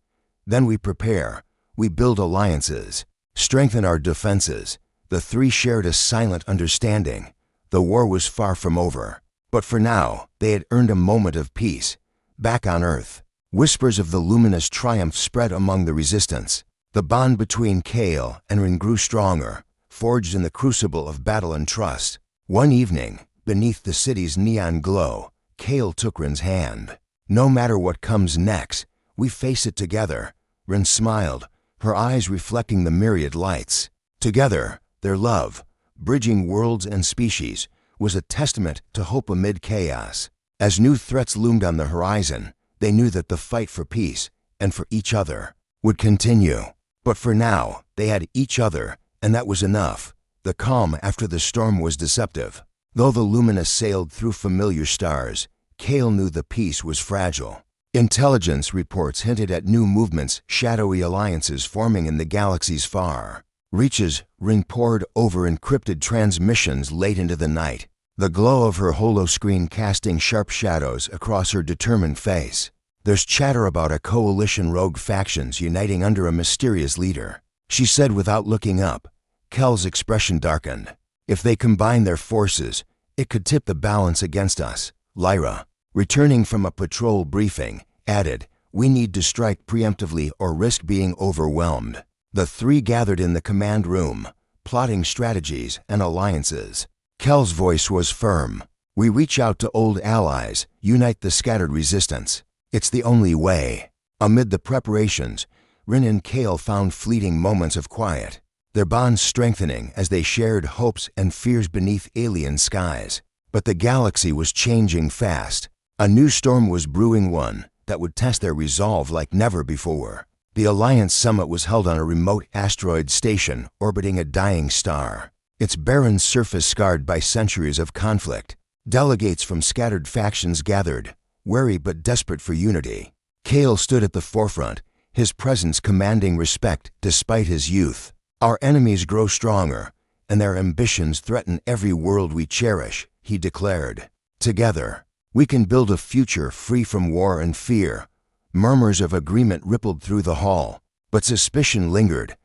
Then we prepare. We build alliances, strengthen our defenses. The three shared a silent understanding. The war was far from over, but for now, they had earned a moment of peace. Back on Earth, whispers of the luminous triumph spread among the resistance. The bond between Kael and Rin grew stronger, forged in the crucible of battle and trust. One evening, beneath the city's neon glow, Kael took Rin's hand. No matter what comes next, we face it together. Rin smiled, her eyes reflecting the myriad lights. Together, their love, bridging worlds and species, was a testament to hope amid chaos. As new threats loomed on the horizon, they knew that the fight for peace, and for each other, would continue. But for now, they had each other, and that was enough. The calm after the storm was deceptive. Though the Lumina sailed through familiar stars, Kael knew the peace was fragile. Intelligence reports hinted at new movements, shadowy alliances forming in the galaxy's far reaches. Rin pored over encrypted transmissions late into the night, the glow of her holoscreen casting sharp shadows across her determined face. There's chatter about a coalition rogue factions uniting under a mysterious leader, she said without looking up. Kel's expression darkened. If they combine their forces, it could tip the balance against us. Lyra, returning from a patrol briefing, added, we need to strike preemptively or risk being overwhelmed. The three gathered in the command room, plotting strategies and alliances. Kel's voice was firm. We reach out to old allies, unite the scattered resistance. It's the only way. Amid the preparations, Rin and Kael found fleeting moments of quiet, their bonds strengthening as they shared hopes and fears beneath alien skies. But the galaxy was changing fast. A new storm was brewing, one that would test their resolve like never before. The Alliance summit was held on a remote asteroid station orbiting a dying star, its barren surface scarred by centuries of conflict. Delegates from scattered factions gathered, wary but desperate for unity. Kael stood at the forefront, his presence commanding respect despite his youth. "Our enemies grow stronger, and their ambitions threaten every world we cherish," he declared. "Together, we can build a future free from war and fear." Murmurs of agreement rippled through the hall, but suspicion lingered.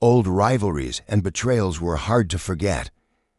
Old rivalries and betrayals were hard to forget.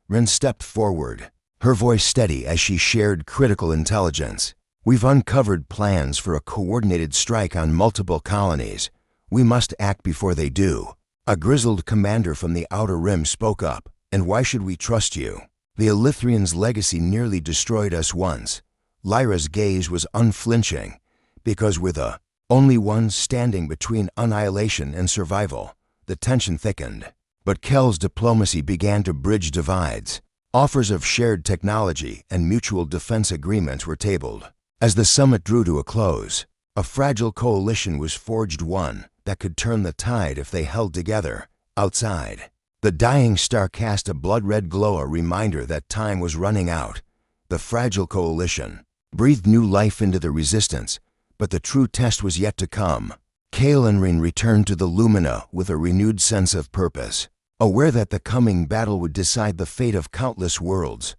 Rin stepped forward, her voice steady as she shared critical intelligence. "We've uncovered plans for a coordinated strike on multiple colonies. We must act before they do." A grizzled commander from the Outer Rim spoke up. "And why should we trust you? The Elithrians' legacy nearly destroyed us once." Lyra's gaze was unflinching. "Because we're the only ones standing between annihilation and survival." The tension thickened. But Kael's diplomacy began to bridge divides. Offers of shared technology and mutual defense agreements were tabled. As the summit drew to a close, a fragile coalition was forged, one that could turn the tide if they held together. Outside, the dying star cast a blood-red glow, a reminder that time was running out. The fragile coalition breathed new life into the resistance, but the true test was yet to come. Kael and Rin returned to the Lumina with a renewed sense of purpose, aware that the coming battle would decide the fate of countless worlds.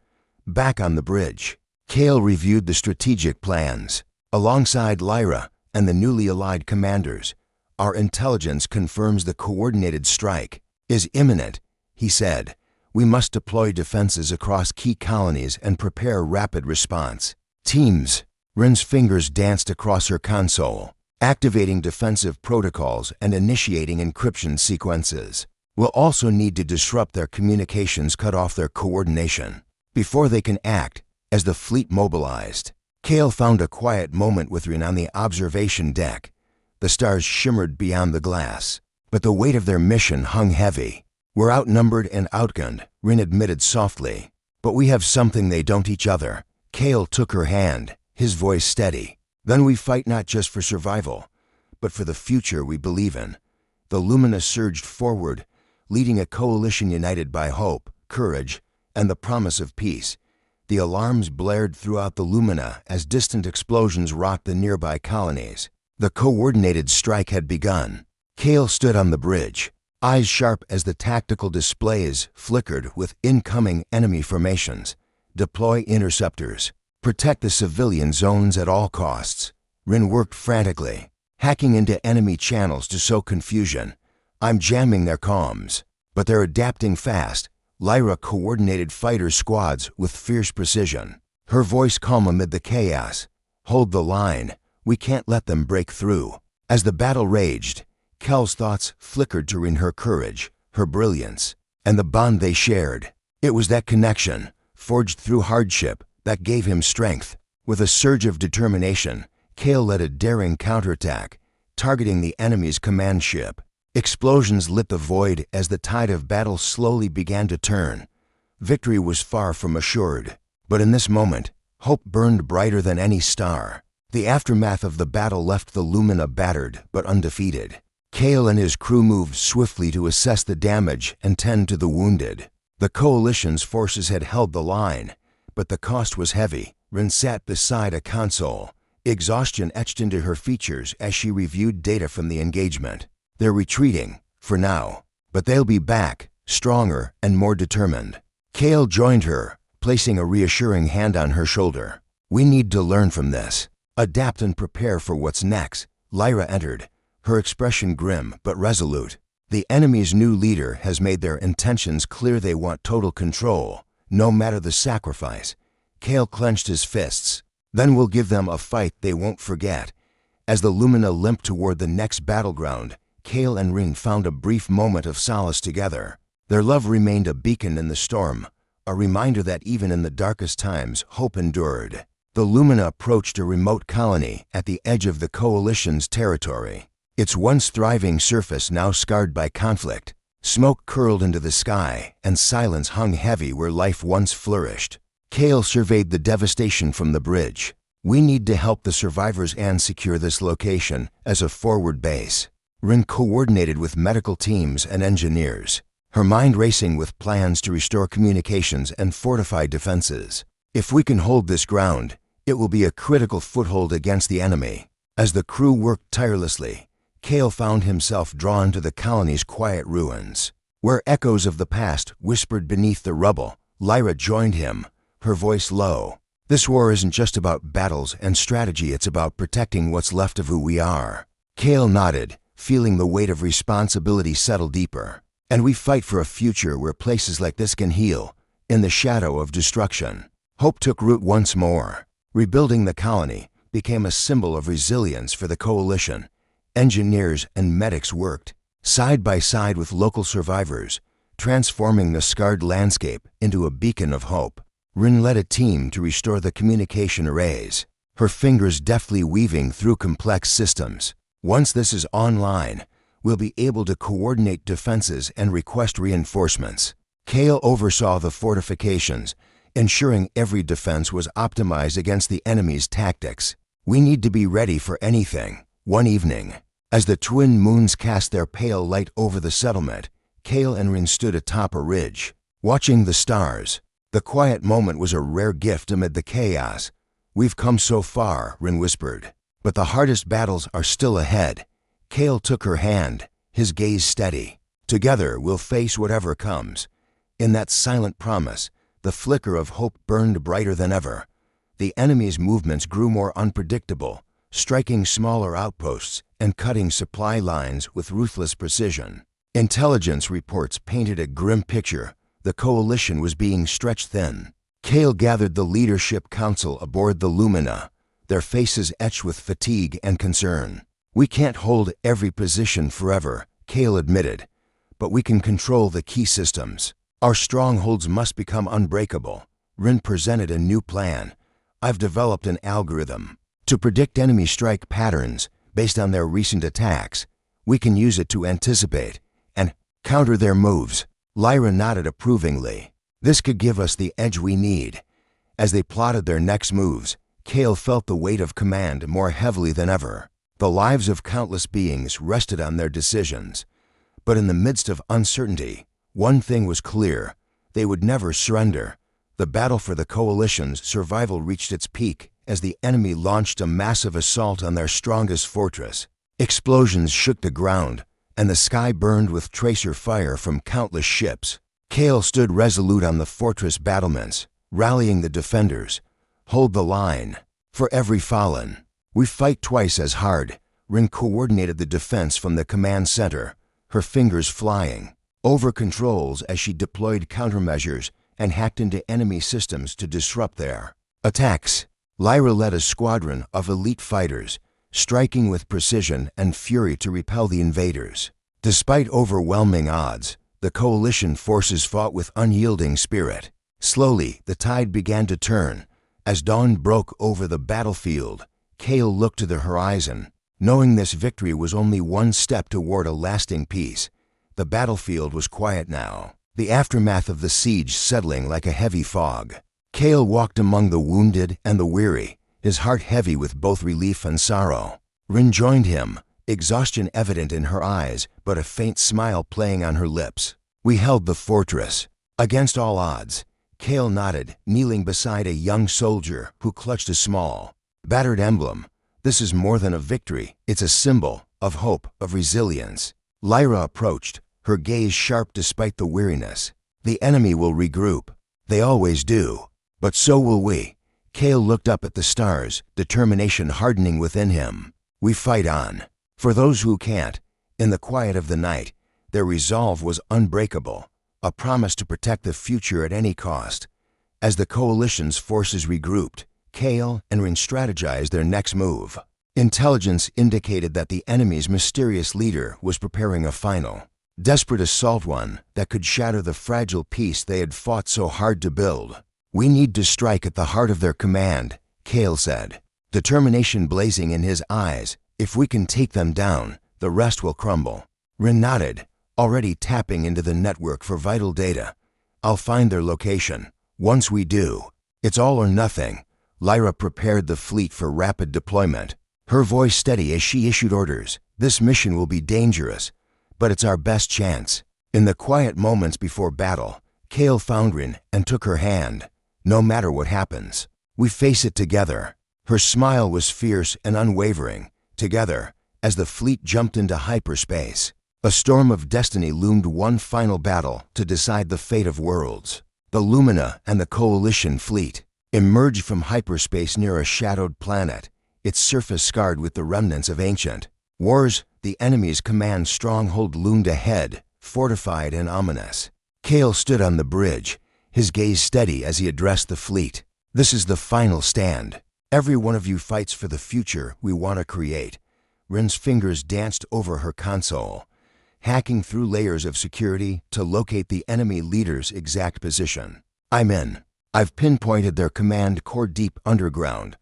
Back on the bridge, Kael reviewed the strategic plans. Alongside Lyra and the newly allied commanders, "Our intelligence confirms the coordinated strike is imminent," he said. "We must deploy defenses across key colonies and prepare rapid response teams." Rin's fingers danced across her console, activating defensive protocols and initiating encryption sequences. "We'll also need to disrupt their communications, cut off their coordination before they can act." As the fleet mobilized, Kael found a quiet moment with Rin on the observation deck. The stars shimmered beyond the glass, but the weight of their mission hung heavy. "We're outnumbered and outgunned," Rin admitted softly. "But we have something they don't, each other." Kael took her hand, his voice steady. "Then we fight not just for survival, but for the future we believe in." The Lumina surged forward, leading a coalition united by hope, courage, and the promise of peace. The alarms blared throughout the Lumina as distant explosions rocked the nearby colonies. The coordinated strike had begun. Kael stood on the bridge, eyes sharp as the tactical displays flickered with incoming enemy formations. "Deploy interceptors. Protect the civilian zones at all costs." Rin worked frantically, hacking into enemy channels to sow confusion. "I'm jamming their comms, but they're adapting fast." Lyra coordinated fighter squads with fierce precision, her voice calm amid the chaos. "Hold the line. We can't let them break through." As the battle raged, Kael's thoughts flickered to Rin, her courage, her brilliance, and the bond they shared. It was that connection, forged through hardship, that gave him strength. With a surge of determination, Kael led a daring counterattack, targeting the enemy's command ship. Explosions lit the void as the tide of battle slowly began to turn. Victory was far from assured, but in this moment, hope burned brighter than any star. The aftermath of the battle left the Lumina battered but undefeated. Kael and his crew moved swiftly to assess the damage and tend to the wounded. The coalition's forces had held the line, but the cost was heavy. Rin sat beside a console, exhaustion etched into her features as she reviewed data from the engagement. "They're retreating, for now, but they'll be back, stronger and more determined." Kael joined her, placing a reassuring hand on her shoulder. "We need to learn from this, adapt and prepare for what's next." Lyra entered, her expression grim but resolute. "The enemy's new leader has made their intentions clear. They want total control, no matter the sacrifice." Kael clenched his fists. "Then we'll give them a fight they won't forget." As the Lumina limped toward the next battleground, Kael and Rin found a brief moment of solace together. Their love remained a beacon in the storm, a reminder that even in the darkest times, hope endured. The Lumina approached a remote colony at the edge of the Coalition's territory, its once thriving surface now scarred by conflict. Smoke curled into the sky, and silence hung heavy where life once flourished. Kael surveyed the devastation from the bridge. We need to help the survivors and secure this location as a forward base. Rin coordinated with medical teams and engineers, her mind racing with plans to restore communications and fortify defenses. If we can hold this ground, it will be a critical foothold against the enemy. As the crew worked tirelessly, Kael found himself drawn to the colony's quiet ruins. Where echoes of the past whispered beneath the rubble, Lyra joined him, her voice low. This war isn't just about battles and strategy, it's about protecting what's left of who we are. Kael nodded, feeling the weight of responsibility settle deeper. And we fight for a future where places like this can heal, in the shadow of destruction. Hope took root once more. Rebuilding the colony became a symbol of resilience for the coalition. Engineers and medics worked side by side with local survivors, transforming the scarred landscape into a beacon of hope. Rin led a team to restore the communication arrays, her fingers deftly weaving through complex systems. Once this is online, we'll be able to coordinate defenses and request reinforcements. Kael oversaw the fortifications, ensuring every defense was optimized against the enemy's tactics. We need to be ready for anything. One evening, as the twin moons cast their pale light over the settlement, Kael and Rin stood atop a ridge, watching the stars. The quiet moment was a rare gift amid the chaos. We've come so far, Rin whispered, but the hardest battles are still ahead. Kael took her hand, his gaze steady. Together we'll face whatever comes. In that silent promise, the flicker of hope burned brighter than ever. The enemy's movements grew more unpredictable, striking smaller outposts and cutting supply lines with ruthless precision. Intelligence reports painted a grim picture. The coalition was being stretched thin. Kael gathered the leadership council aboard the Lumina, their faces etched with fatigue and concern. We can't hold every position forever, Kael admitted, but we can control the key systems. Our strongholds must become unbreakable. Rin presented a new plan. I've developed an algorithm to predict enemy strike patterns based on their recent attacks. We can use it to anticipate and counter their moves. Lyra nodded approvingly. This could give us the edge we need. As they plotted their next moves, Kael felt the weight of command more heavily than ever. The lives of countless beings rested on their decisions. But in the midst of uncertainty, one thing was clear. They would never surrender. The battle for the coalition's survival reached its peak as the enemy launched a massive assault on their strongest fortress. Explosions shook the ground, and the sky burned with tracer fire from countless ships. Kael stood resolute on the fortress battlements, rallying the defenders. Hold the line. For every fallen, we fight twice as hard. Rin coordinated the defense from the command center, her fingers flying over controls as she deployed countermeasures and hacked into enemy systems to disrupt their attacks. Lyra led a squadron of elite fighters, striking with precision and fury to repel the invaders. Despite overwhelming odds, the coalition forces fought with unyielding spirit. Slowly, the tide began to turn. As dawn broke over the battlefield, Kael looked to the horizon, knowing this victory was only one step toward a lasting peace. The battlefield was quiet now, the aftermath of the siege settling like a heavy fog. Kael walked among the wounded and the weary, his heart heavy with both relief and sorrow. Rin joined him, exhaustion evident in her eyes, but a faint smile playing on her lips. We held the fortress. Against all odds, Kael nodded, kneeling beside a young soldier who clutched a small, battered emblem. This is more than a victory, it's a symbol of hope, of resilience. Lyra approached, her gaze sharp despite the weariness. The enemy will regroup. They always do. But so will we. Kael looked up at the stars, determination hardening within him. We fight on. For those who can't, in the quiet of the night, their resolve was unbreakable, a promise to protect the future at any cost. As the coalition's forces regrouped, Kael and Rin strategized their next move. Intelligence indicated that the enemy's mysterious leader was preparing a final, desperate assault, one that could shatter the fragile peace they had fought so hard to build. We need to strike at the heart of their command, Kael said, determination blazing in his eyes. If we can take them down, the rest will crumble. Rin nodded, already tapping into the network for vital data. I'll find their location. Once we do, It's all or nothing. Lyra prepared the fleet for rapid deployment, her voice steady as she issued orders. This mission will be dangerous, but it's our best chance. In the quiet moments before battle, Kael found Rin and took her hand. No matter what happens, we face it together. Her smile was fierce and unwavering. Together, as the fleet jumped into hyperspace, a storm of destiny loomed. One final battle to decide the fate of worlds. The Lumina and the Coalition fleet emerged from hyperspace near a shadowed planet, its surface scarred with the remnants of ancient wars. The enemy's command stronghold loomed ahead, fortified and ominous. Kael stood on the bridge, his gaze steady as he addressed the fleet. This is the final stand. Every one of you fights for the future we want to create. Rin's fingers danced over her console, hacking through layers of security to locate the enemy leader's exact position. I'm in. I've pinpointed their command core deep underground.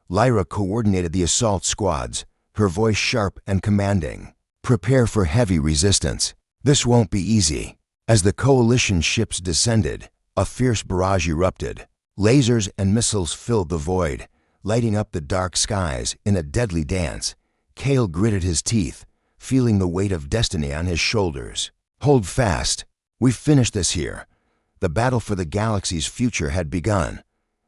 Lyra coordinated the assault squads, her voice sharp and commanding. Prepare for heavy resistance. This won't be easy. As the Coalition ships descended, a fierce barrage erupted. Lasers and missiles filled the void, lighting up the dark skies in a deadly dance. Kael gritted his teeth, feeling the weight of destiny on his shoulders. Hold fast. We've finished this here. The battle for the galaxy's future had begun.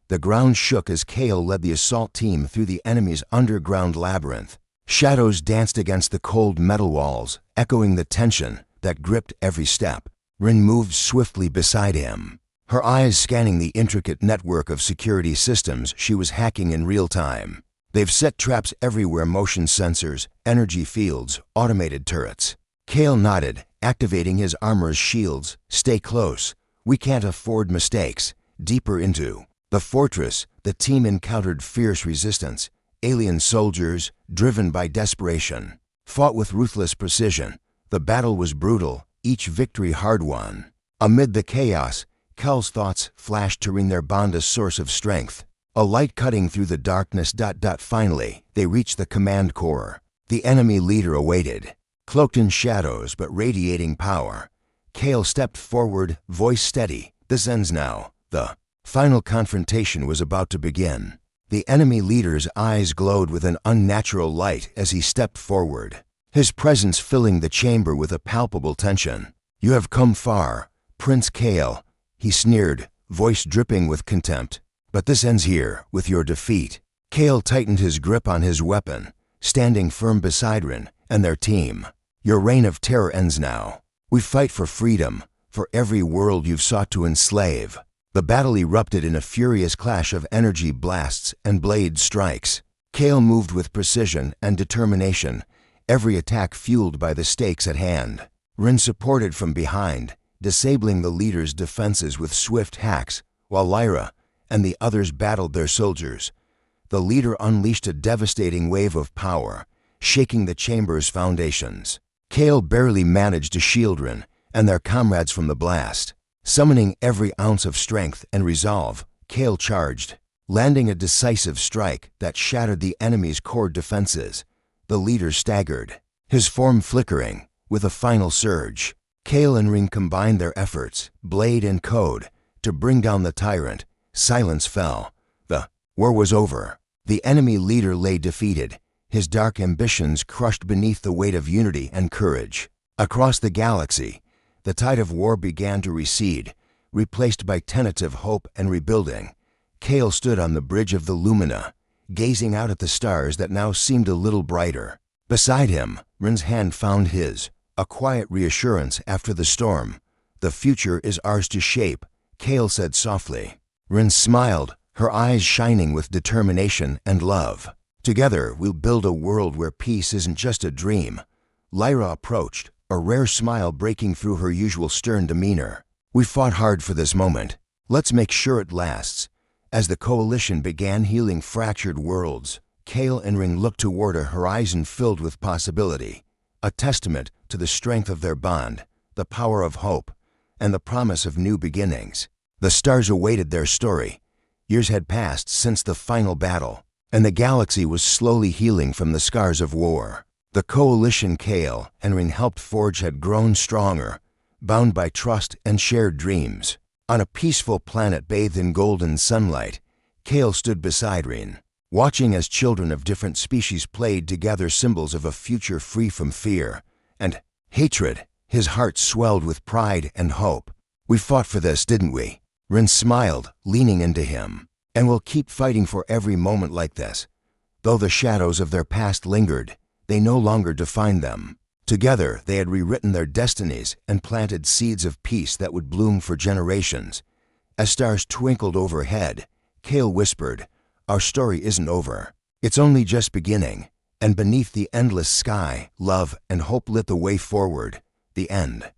The ground shook as Kael led the assault team through the enemy's underground labyrinth. Shadows danced against the cold metal walls, echoing the tension that gripped every step. Rin moved swiftly beside him, her eyes scanning the intricate network of security systems she was hacking in real time. They've set traps everywhere: motion sensors, energy fields, automated turrets. Kael nodded, activating his armor's shields. Stay close. We can't afford mistakes. Deeper into the fortress, the team encountered fierce resistance. Alien soldiers, driven by desperation, fought with ruthless precision. The battle was brutal, each victory hard-won. Amid the chaos, Kael's thoughts flashed to Rin, their bond a source of strength. A light cutting through the darkness. Finally, they reached the command core. The enemy leader awaited, cloaked in shadows but radiating power. Kael stepped forward, voice steady. This ends now. The final confrontation was about to begin. The enemy leader's eyes glowed with an unnatural light as he stepped forward, his presence filling the chamber with a palpable tension. You have come far, Prince Kael, he sneered, voice dripping with contempt. But this ends here, with your defeat. Kael tightened his grip on his weapon, standing firm beside Rin and their team. Your reign of terror ends now. We fight for freedom, for every world you've sought to enslave. The battle erupted in a furious clash of energy blasts and blade strikes. Kael moved with precision and determination, every attack fueled by the stakes at hand. Rin supported from behind, disabling the leader's defenses with swift hacks, while Lyra and the others battled their soldiers. The leader unleashed a devastating wave of power, shaking the chamber's foundations. Kael barely managed to shield Rin and their comrades from the blast. Summoning every ounce of strength and resolve, Kael charged, landing a decisive strike that shattered the enemy's core defenses. The leader staggered, his form flickering. With a final surge, Kael and Rin combined their efforts, blade and code, to bring down the tyrant. Silence fell. The war was over. The enemy leader lay defeated, his dark ambitions crushed beneath the weight of unity and courage. Across the galaxy, the tide of war began to recede, replaced by tentative hope and rebuilding. Kael stood on the bridge of the Lumina, gazing out at the stars that now seemed a little brighter. Beside him, Rin's hand found his, a quiet reassurance after the storm. The future is ours to shape, Kael said softly. Rin smiled, her eyes shining with determination and love. Together, we'll build a world where peace isn't just a dream. Lyra approached, a rare smile breaking through her usual stern demeanor. We fought hard for this moment. Let's make sure it lasts. As the Coalition began healing fractured worlds, Kael and Rin looked toward a horizon filled with possibility, a testament to the strength of their bond, the power of hope, and the promise of new beginnings. The stars awaited their story. Years had passed since the final battle, and the galaxy was slowly healing from the scars of war. The Coalition Kael and Rin helped forge had grown stronger, bound by trust and shared dreams. On a peaceful planet bathed in golden sunlight, Kael stood beside Rin, watching as children of different species played together, symbols of a future free from fear and hatred. His heart swelled with pride and hope. "We fought for this, didn't we?" Rin smiled, leaning into him. "And we'll keep fighting for every moment like this." Though the shadows of their past lingered, they no longer defined them. Together, they had rewritten their destinies and planted seeds of peace that would bloom for generations. As stars twinkled overhead, Kael whispered, "Our story isn't over. It's only just beginning." And beneath the endless sky, love and hope lit the way forward. The end.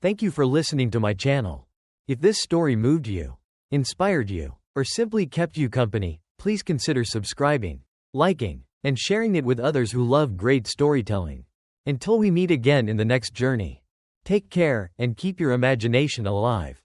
Thank you for listening to my channel. If this story moved you, inspired you, or simply kept you company, please consider subscribing, liking, and sharing it with others who love great storytelling. Until we meet again in the next journey, take care and keep your imagination alive.